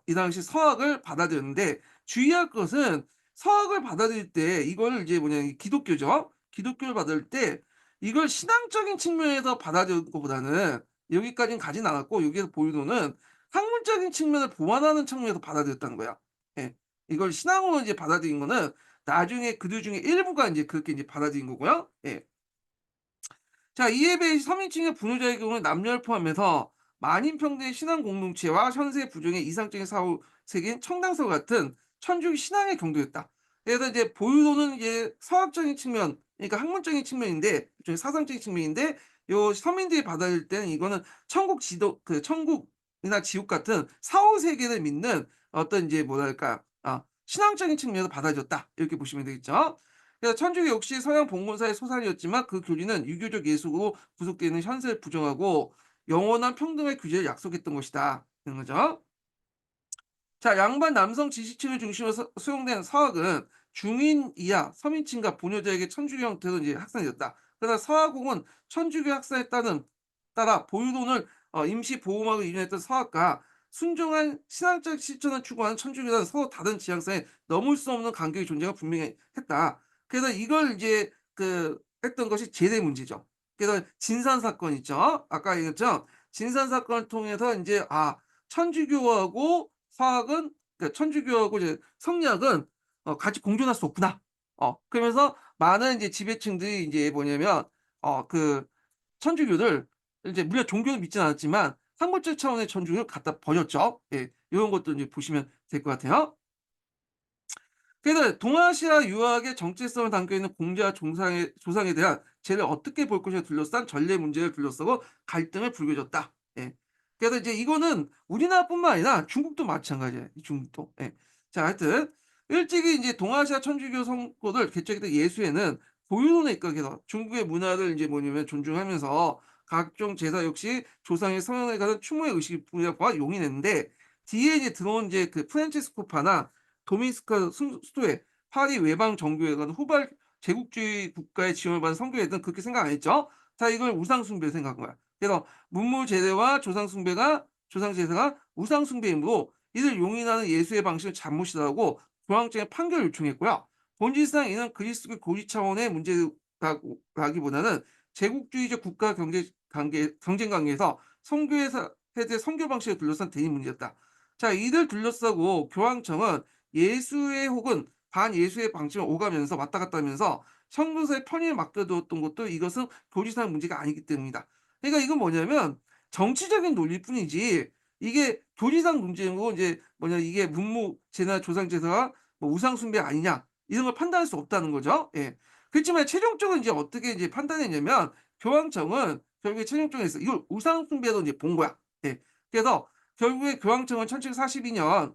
이 당시 서학을 받아들였는데 주의할 것은 서학을 받아들일 때 이거를 이제 뭐냐면 기독교죠. 기독교를 받을 때 이걸 신앙적인 측면에서 받아들이는 것보다는 여기까지는 가진 않았고 여기에서 보유도는 학문적인 측면을 보완하는 측면에서 받아들였다는 거야. 예. 이걸 신앙으로 이제 받아들인 거는 나중에 그들 중에 일부가 인제 그렇게 인제 받아들인 거고요. 예. 자, 이에 비해 서민층의 분유자의 경우는 남녀를 포함해서 만인평등의 신앙 공동체와 현세 부정의 이상적인 사후 세계인 청당서 같은 천주교 신앙의 경도였다. 그래서 이제 보유도는 이제 서학적인 측면, 그러니까 학문적인 측면인데, 일종의 사상적인 측면인데, 요 서민들이 받아들일 때는 이거는 천국 지도, 그 천국이나 지옥 같은 사후 세계를 믿는 어떤 이제 뭐랄까, 신앙적인 측면에서 받아들였다. 이렇게 보시면 되겠죠. 그래서 천주교 역시 서양 봉건사의 소산이었지만 그 교리는 유교적 예술로 구속되는 현세를 부정하고 영원한 평등의 규제를 약속했던 것이다. 그런 거죠. 자, 양반 남성 지식층을 중심으로 수용된 서학은 중인 이하 서민층과 보녀자에게 천주교 형태로 이제 확산되었다. 그러나 서학공은 천주교 학사에 따라 보유론을 임시 보호막을 이용했던 서학과 순종한 신앙적 실천을 추구하는 천주교는 서로 다른 지향성에 넘을 수 없는 간격의 존재가 분명히 했다. 그래서 이걸 이제 했던 것이 제대 문제죠. 그래서 진산 사건 있죠. 아까 얘기했죠. 진산 사건을 통해서 이제 천주교하고 서학은 그러니까 천주교하고 이제 성리학은 같이 공존할 수 없구나. 그러면서 많은 이제 지배층들이 인제 뭐냐면 그 천주교를 이제 물론 종교는 믿진 않았지만 학문적 차원의 천주교를 갖다 버렸죠. 예. 요런 것도 이제 보시면 될 것 같아요. 그래서 동아시아 유학의 정체성을 담겨 있는 공자 종상의 조상에 대한 쟤를 어떻게 볼 것인가 둘러싼 전례 문제를 둘러싸고 갈등을 불거졌다. 예. 그래서 이제 이거는 우리나라뿐만 아니라 중국도 마찬가지예요. 이 중국도. 예. 자, 하여튼 일찍이 이제 동아시아 천주교 성도들 개척했던 예수회는 보유론에 입각해서 중국의 문화를 이제 뭐냐면 존중하면서 각종 제사 역시 조상의 성현에 관한 추모의 의식과 용인했는데 뒤에 이제 들어온 이제 그 프란체스코파나 도미니카 수도회, 파리 외방 정교회 관 후발 제국주의 국가의 지원을 받은 선교회든 그렇게 생각 안 했죠. 자, 이걸 우상 숭배로 생각한 거야. 그래서 문물 제대와 조상 제사가 우상 숭배이므로 이를 용인하는 예수의 방식은 잘못이라고 교황청에 판결을 요청했고요. 본질상 이는 그리스도의 고리 차원의 문제라기보다는 제국주의적 국가 경쟁 관계에서 선교회사 세대 선교 방식을 둘러싼 대립 문제였다. 자, 이를 둘러싸고 교황청은 예수의 혹은 반예수의 방침을 오가면서 왔다 갔다 하면서 선교사의 편의를 맡겨두었던 것도 이것은 교리상 문제가 아니기 때문이다. 그러니까 이건 뭐냐면 정치적인 논리일 뿐이지 이게 교리상 문제고 이제 뭐냐 이게 문무제나 조상제사가 뭐 우상숭배 아니냐 이런 걸 판단할 수 없다는 거죠. 예. 그렇지만 최종적으로 이제 어떻게 이제 판단했냐면 교황청은 결국에 최종적으로 이걸 우상숭배로 이제 본 거야. 예. 그래서 결국에 교황청은 1742년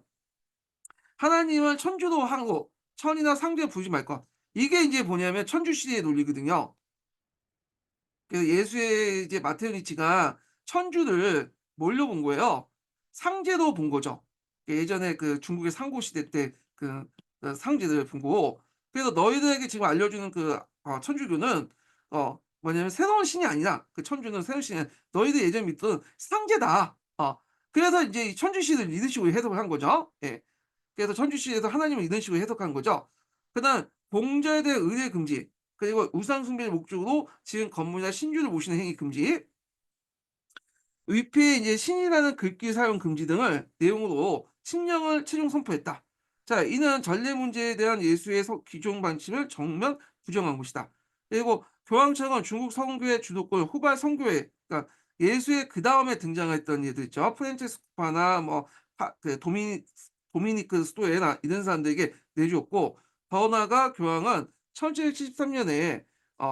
하나님은 천주도 하고 천이나 상주에 부르지 말 것. 이게 이제 뭐냐면 천주시대의 논리거든요. 그래서 예수의 이제 마테오 니치가 천주를 뭘로 본 거예요? 상제로 본 거죠. 예전에 그 중국의 상고 시대 때 상제를 본 거고. 그래서 너희들에게 지금 알려주는 천주교는 뭐냐면 새로운 신이 아니라 그 천주는 새로운 신이 아니라 너희들 예전에 믿던 상제다. 그래서 인제 이 천주시를 이런 식으로 해석을 한 거죠. 예. 그래서 천주시에서 하나님을 이런 식으로 해석한 거죠. 그다음 공자에 대한 의례 금지, 그리고 우상 숭배를 목적으로 지은 건물이나 신주를 모시는 행위 금지, 위패에 이제 신이라는 글귀 사용 금지 등을 내용으로 칙령을 최종 선포했다. 자, 이는 전례 문제에 대한 예수의 기존 방침을 정면 부정한 것이다. 그리고 교황청은 중국 성교회 주도권 후발 성교회, 그러니까 예수의 그 다음에 등장했던 얘들 있죠. 프란체스코파나 뭐 도미니크 스토에나 이런 사람들에게 내주었고, 더 나아가 교황은 1773년에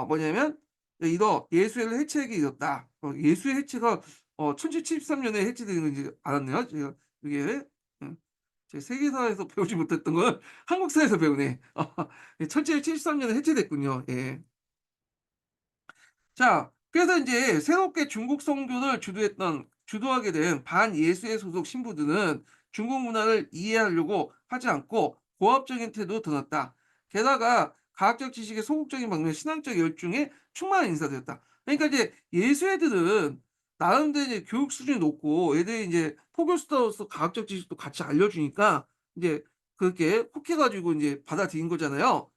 뭐냐면 이거 예수회를 해체하게 되었다. 예수의 해체가 1773년에 해체되는 건지 알았네요. 제가 이게 음 제가 세계사에서 배우지 못했던 걸 한국사에서 배우네. 1773년에 해체됐군요. 예. 자, 그래서 인제 새롭게 중국 선교를 주도하게 된 반예수회 소속 신부들은 중국 문화를 이해하려고 하지 않고 고압적인 태도로 드러났다. 게다가 과학적 지식에 소극적인 방면 신앙적 열중에 충만한 인사들이었다. 그러니까 이제 예수애들은 나름대로 이제 교육 수준이 높고 애들이 인제 포교수다로서 과학적 지식도 같이 알려주니까 인제 그렇게 혹해 가지고 인제 받아들인 거잖아요.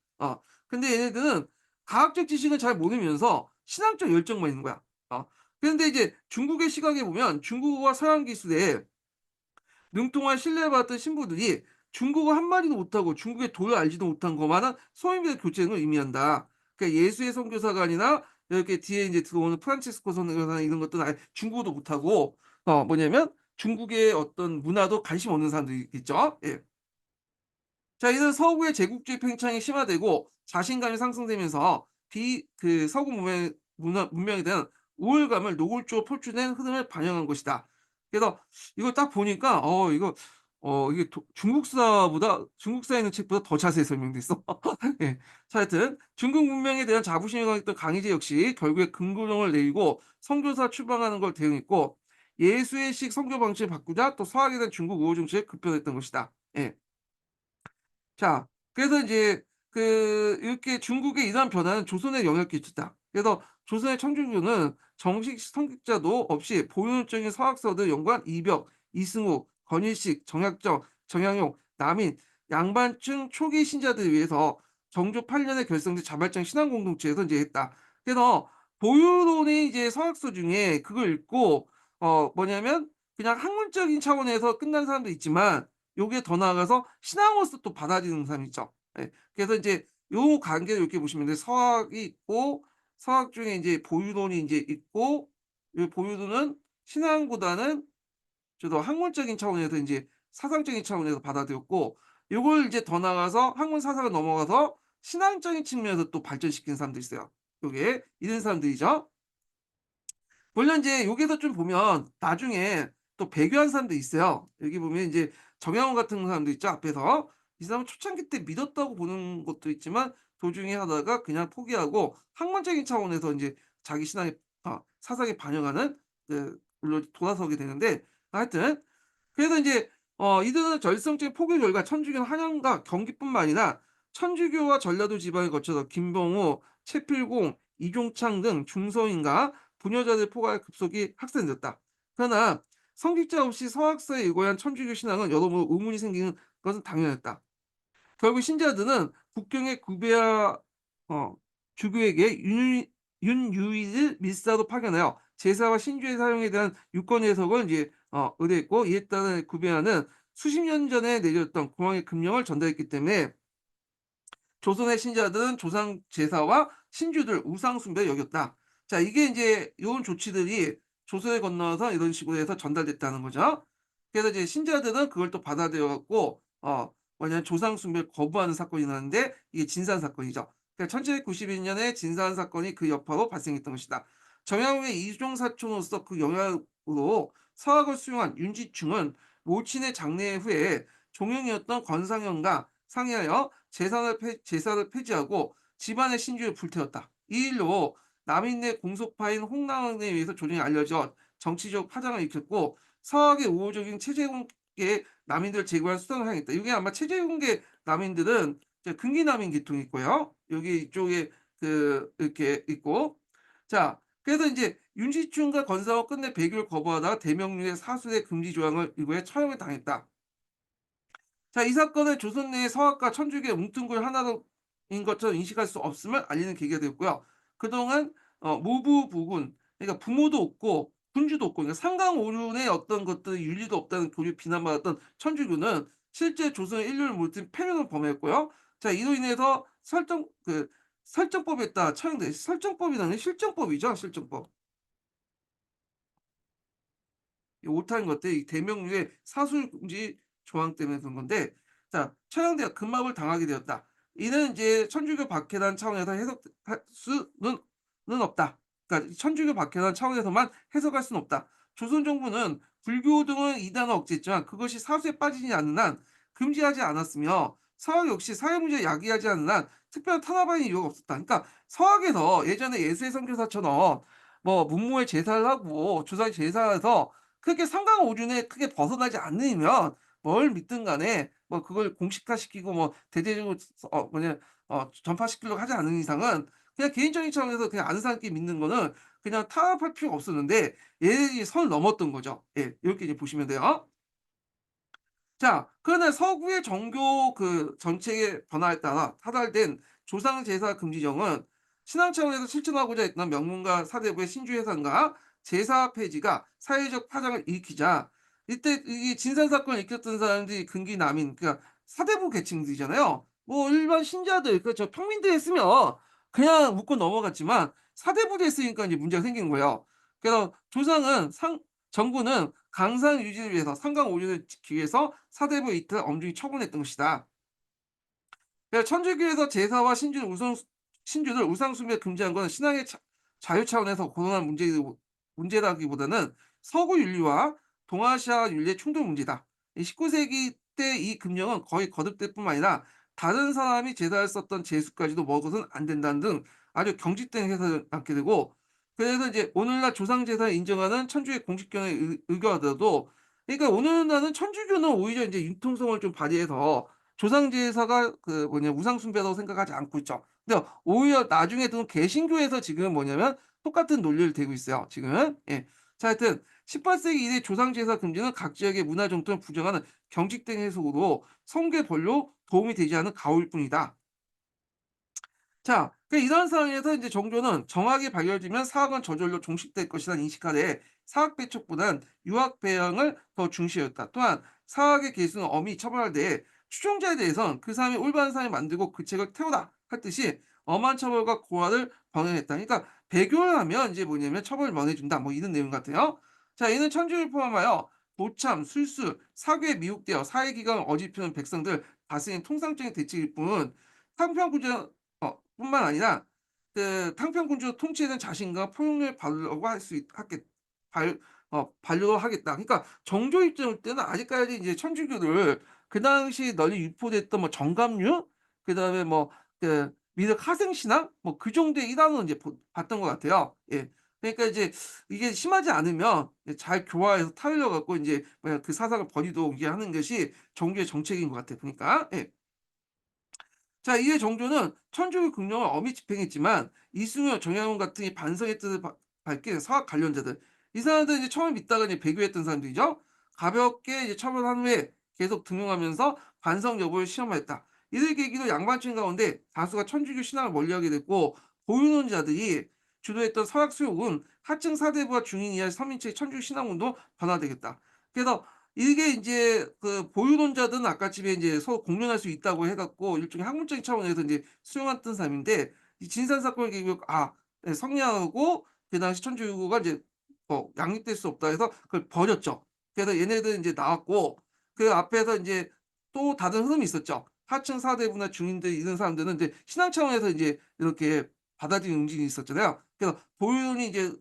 근데 얘네들은 과학적 지식은 잘 모르면서 신앙적 열정만 있는 거야. 그런데 이제 중국의 시각에 보면 중국어와 서양 기술에 능통한 신뢰받았던 신부들이 중국어 한마디도 못하고 중국의 도를 알지도 못한 것만은 소인별 교체를 의미한다. 그러니까 예수의 선교사가 아니라 이렇게 뒤에 이제 들어오는 프란치스코 선교사 이런 것들은 아예 중국어도 못하고 뭐냐면 중국의 어떤 문화도 관심 없는 사람들이 있죠. 예. 자, 이는 서구의 제국주의 팽창이 심화되고 자신감이 상승되면서 서구 문명에 대한 우월감을 노골적으로 표출된 흐름을 반영한 것이다. 그래서 이걸 딱 보니까 이게 중국사에 있는 책보다 더 자세히 설명돼 있어. 예. 자, 하여튼 중국 문명에 대한 자부심이 강했던 강희제 역시 결국에 금고령을 내리고 선교사 출방하는 걸 대응했고 예수의식 선교 방식을 바꾸자 또 서학에 대한 중국 우호 정책을 급변했던 것이다. 예. 자, 그래서 인제 이렇게 중국의 이러한 변화는 조선에 영향을 끼쳤다. 그래서 조선의 청중교는 정식 선교자도 없이 보존적인 서학서들 연구한 이벽, 이승우, 권일식, 정약용, 남인, 양반층 초기 신자들을 위해서 정조 8 년에 결성된 자발적 신앙 공동체에서 인제 했다. 그래서 보유론의 이제 서학서 중에 그걸 읽고 뭐냐면 그냥 학문적인 차원에서 끝난 사람도 있지만 요게 더 나아가서 신앙으로서 또 받아들이는 사람이 있죠. 예. 그래서 인제 요 관계를 이렇게 보시면 돼요. 서학이 있고 서학 중에 인제 보유론이 인제 있고 이 보유론은 신앙보다는 좀 더 학문적인 차원에서 인제 사상적인 차원에서 받아들였고 요걸 이제 더 나아가서 학문 사상을 넘어가서 신앙적인 측면에서 또 발전시키는 사람들이 있어요. 요게 이런 사람들이죠. 물론 인제 여기서 좀 보면 나중에 또 배교한 사람도 있어요. 여기 보면 인제 정약용 같은 사람도 있죠, 앞에서. 이 사람은 초창기 때 믿었다고 보는 것도 있지만 도중에 하다가 그냥 포기하고 학문적인 차원에서 인제 자기 신앙에 사상에 반영하는 물론 돌아서게 되는데 하여튼 그래서 인제 이들은 절성적인 포교 결과 천주교는 한양과 경기뿐만 아니라 천주교와 전라도 지방을 거쳐서 김봉우, 채필공, 이종창 등 중서인과 부녀자들의 포괄 급속히 확산되었다. 그러나 성직자 없이 서학사에 의거한 천주교 신앙은 여러모로 의문이 생기는 것은 당연했다. 결국 신자들은 국경의 구베아 주교에게 윤유이를 밀사로 파견하여 제사와 신주의 사용에 대한 유권 해석을 이제 의뢰했고, 이에 따라 구베아는 수십 년 전에 내렸던 공황의 금령을 전달했기 때문에 조선의 신자들은 조상 제사와 신주들 우상 숭배를 여겼다. 자, 이게 이제 요런 조치들이 조선에 건너서 이런 식으로 해서 전달됐다는 거죠. 그래서 이제 신자들은 그걸 또 받아들여 갖고 뭐냐면 조상 숭배를 거부하는 사건이 일어났는데 이게 진산 사건이죠. 그러니까 1792년에 진산 사건이 그 여파로 발생했던 것이다. 정약용의 이종 사촌으로서 그 영향으로 서학을 수용한 윤지충은 모친의 장례 후에 종영이었던 권상현과 상의하여 제사를 폐지하고 집안의 신주를 불태웠다. 이 일로 남인내 공속파인 홍랑에 의해서 조정이 알려져 정치적 파장을 일으켰고, 서학의 우호적인 체제공계 남인들을 제거할 수단을 향했다. 이게 아마 체제공계 남인들은 근기남인 계통이 있고요. 여기 이쪽에 이렇게 있고, 자, 그래서 이제 윤시충과 권사와 끝내 배교를 거부하다가 대명령의 사술의 금지 조항을 일부에 처형을 당했다. 자, 이 사건은 조선 내의 서학과 천주교의 뭉뚱굴 하나인 것처럼 인식할 수 없음을 알리는 계기가 되었고요. 그동안 모부부군, 그러니까 부모도 없고 군주도 없고, 그러니까 상강오륜의 어떤 것들 윤리도 없다는 교리 비난받았던 천주교는 실제 조선의 인류를 물든 폐륜을 범했고요. 자, 이로 인해서 설정법에 따라 처형돼. 설정법이라는 실정법이죠, 실정법. 이 옳다는 것들, 이 대명령의 사술금지 조항 때문에 그런 건데, 자, 처형되어 금압을 당하게 되었다. 이는 이제 천주교 박해단 차원에서 해석할 수는 없다. 그러니까 천주교 박해단 차원에서만 해석할 수는 없다. 조선 정부는 불교 등은 이단을 억제했지만 그것이 사수에 빠지지 않는 한 금지하지 않았으며, 서학 역시 사회 문제에 야기하지 않는 한 특별한 탄압할 이유가 없었다. 그러니까 서학에서 예전에 예수의 선교사처럼 뭐 문무에 제사를 하고 조상 제사해서 그렇게 상강오륜에 크게 벗어나지 않으면 뭘 믿든 간에 뭐 그걸 공식화시키고 뭐 대대적으로 전파시키려고 하지 않는 이상은 그냥 개인적인 차원에서 그냥 아는 사람끼리 믿는 거는 그냥 타협할 필요가 없었는데 얘네들이 선을 넘었던 거죠. 예. 요렇게 이제 보시면 돼요. 자, 그러나 서구의 정교 정책의 변화에 따라 사달된 조상 제사 금지령은 신앙 차원에서 실천하고자 했던 명문가 사대부의 신주 해산과 제사 폐지가 사회적 파장을 일으키자, 이때 이 진산 사건을 일으켰던 사람들이 근기 남인, 그러니까 사대부 계층들이잖아요. 뭐 일반 신자들, 그저 평민들 했으면 그냥 묻고 넘어갔지만 사대부도 했으니까 이제 문제가 생기는 거예요. 그래서 정부는 강산 유지를 위해서 상강 오륜을 지키기 위해서 사대부 이틀 엄중히 처분했던 것이다. 그래서 천주교에서 제사와 신주를 우상 숭배 금지한 것은 신앙의 자유 차원에서 고론한 문제라기보다는 서구 윤리와 동아시아 윤리의 충돌 문제다. 19세기 때 이 금령은 거의 거듭될 뿐만 아니라 다른 사람이 제사를 썼던 제수까지도 먹어서는 안 된다는 등 아주 경직된 해석을 낳게 되고, 그래서 이제 오늘날 조상 제사를 인정하는 천주의 공식견에 의거하더라도, 그러니까 오늘날은 천주교는 오히려 이제 융통성을 좀 발휘해서 조상 제사가 우상 숭배라고 생각하지 않고 있죠. 근데 오히려 나중에 든 개신교에서 지금 뭐냐면 똑같은 논리를 대고 있어요, 지금은. 예. 자, 하여튼 18세기 이래 조상 제사 금지는 각 지역의 문화 정통을 부정하는 경직된 해석으로 성계 본료 도움이 되지 않은 가오일 뿐이다. 자, 이런 상황에서 이제 정조는 정학이 발견되면 사학은 저절로 종식될 것이라 인식하되 사학 배척보다는 유학 배양을 더 중시했다. 또한 사학의 개수는 엄히 처벌하되 추종자에 대해서는 그 사람이 올바른 사람을 만들고 그 책을 태우다 할 듯이 엄한 처벌과 고하를 병행했다. 그러니까 배교를 하면 이제 뭐냐면 처벌을 면해준다. 뭐 이런 내용 같아요. 자, 이는 천주를 포함하여 도참, 술수, 사교에 미혹되어 사회기강을 어지르는 백성들 다스리는 통상적인 대책일 뿐, 탕평구제 뿐만 아니라 탕평군주 통치에는 자신과 포용력을 발휘하고 할 수 하겠 발 반려를 하겠다. 그러니까 정조 입장 때는 아직까지 이제 천주교를 그 당시 널리 유포됐던 뭐 정감류, 그다음에 뭐 미륵 하생신앙 뭐 그 정도의 일환으로 이제 봤던 것 같아요. 예. 그러니까 이제 이게 심하지 않으면 잘 교화해서 타일러 갖고 인제 뭐야 그 사상을 버리도록 이게 하는 것이 정조의 정책인 것 같아요 보니까. 예. 자 이에 정조는 천주교 긍정을 엄히 집행했지만 이승우, 정약용 같은 이 반성의 뜻을 밝힌 서학 관련자들 이 사람들은 이제 처음에 믿다가 이제 배교했던 사람들이죠. 가볍게 이제 처벌한 후에 계속 등용하면서 반성 여부를 시험하였다. 이들 계기로 양반층 가운데 다수가 천주교 신앙을 멀리하게 됐고 보유론자들이 주도했던 서학 수욕은 하층 사대부와 중인 이하 서민층의 천주교 신앙 운동으로 변화되겠다. 그래서 이게 인제 그 보유론자들은 아까집에 인제 서로 공존할 수 있다고 해 갖고 일종의 학문적인 차원에서 인제 수용했던 사람인데 이 진산 사건을 계기로 예 성리학하고 그 당시 천주교가 인제 양립될 수 없다 해서 그걸 버렸죠. 그래서 얘네들은 인제 나왔고 그 앞에서 인제 또 다른 흐름이 있었죠. 하층 사대부나 중인들 이런 사람들은 인제 신앙 차원에서 인제 이렇게 받아들이는 움직임이 있었잖아요. 그래서 보유론이 이제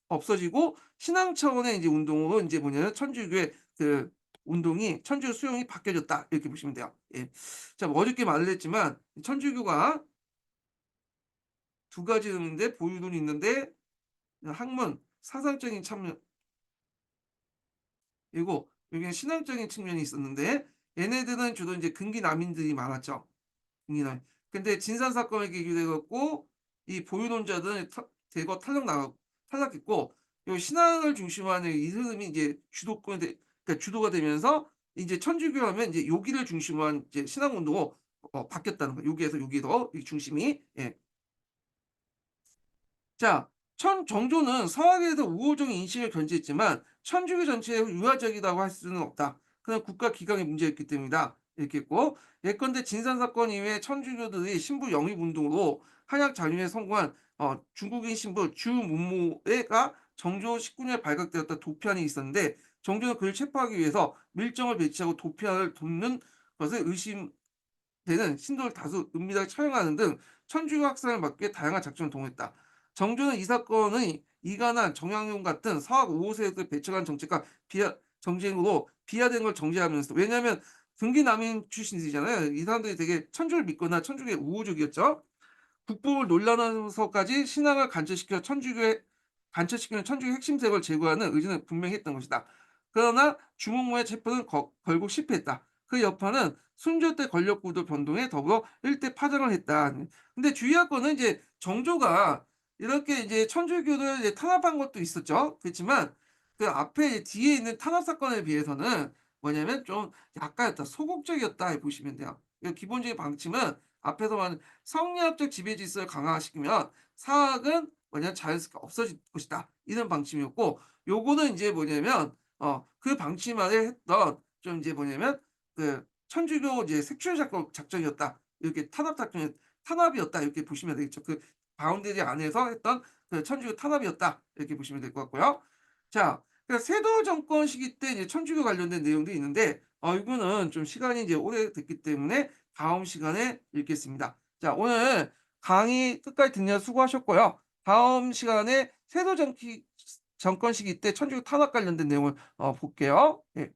없어지고 신앙 차원의 인제 운동으로 인제 뭐냐면 천주교의 그 운동이 천주교 수용이 바뀌어졌다 이렇게 보시면 돼요. 예. 자 뭐 어저께 말을 했지만 천주교가 두 가지 있는데 보유론이 있는데 학문, 사상적인 참여 그리고 여기는 신앙적인 측면이 있었는데 얘네들은 주로 인제 근기 남인들이 많았죠. 근기. 근데 진산 사건을 계기로 해 갖고 이 보유론자들은 대거 탈락했고 요 신앙을 중심으로 하는 이 흐름이 이제 주도권이 그러니까 주도가 되면서 이제 천주교 하면 이제 요기를 중심으로 한 이제 신앙 운동으로 바뀌었다는 거예요. 요기에서 요기로 이 중심이. 예. 자, 정조는 서학에서 우호적인 인식을 견지했지만 천주교 전체에 유화적이라고 할 수는 없다. 그는 국가 기강의 문제였기 때문이다. 이렇게 했고 예컨대 진산 사건 이후에 천주교들이 신부 영입 운동으로 한약 잔류에 성공한 중국인 신부 주문모가 정조 19년에 발각되었던 도피안이 있었는데 정조는 그를 체포하기 위해서 밀정을 배치하고 도피안을 돕는 것을 되는 신도를 다수 은밀하게 처형하는 등 천주교 확산을 막기 위해 다양한 작전을 동원했다. 정조는 이 사건의 이간한 정약용 같은 서학 5호 세력을 배척한 정책과 정쟁으로 비하된 걸 정죄하면서 왜냐하면 등기 남인 출신이잖아요. 이 사람들이 되게 천주를 믿거나 천주교에 우호적이었죠. 국부를 논란에서까지 신앙을 간철시키는 천주교 핵심 세력을 제거하는 의지는 분명히 했던 것이다. 그러나 주몽모의 체포는 결국 실패했다. 그 여파는 순조 때 권력 구도 변동에 더불어 일대 파장을 했다. 근데 주의할 거는 이제 정조가 이렇게 이제 천주교를 이제 탄압한 것도 있었죠. 그렇지만 그 앞에 뒤에 있는 탄압 사건에 비해서는 뭐냐면 좀 약간였다. 소극적이었다 보시면 돼요. 기본적인 방침은 앞에서 말한 성리학적 지배 질서를 강화시키면 사학은 뭐냐 자연스럽게 없어질 것이다. 이런 방침이었고 요거는 인제 뭐냐면 그 방침 아래 했던 좀 인제 뭐냐면 그 천주교 이제 색출 작전이었다. 이렇게 탄압이었다. 이렇게 보시면 되겠죠. 그 바운더리 안에서 했던 그 천주교 탄압이었다. 이렇게 보시면 될 것 같고요. 자 그러니까 세도 정권 시기 때 이제 천주교 관련된 내용들이 있는데 이거는 좀 시간이 이제 오래됐기 때문에 다음 시간에 읽겠습니다. 자, 오늘 강의 끝까지 듣느라 수고하셨고요. 다음 시간에 세도 정권 시기 때 천주교 탄압 관련된 내용을 볼게요. 예.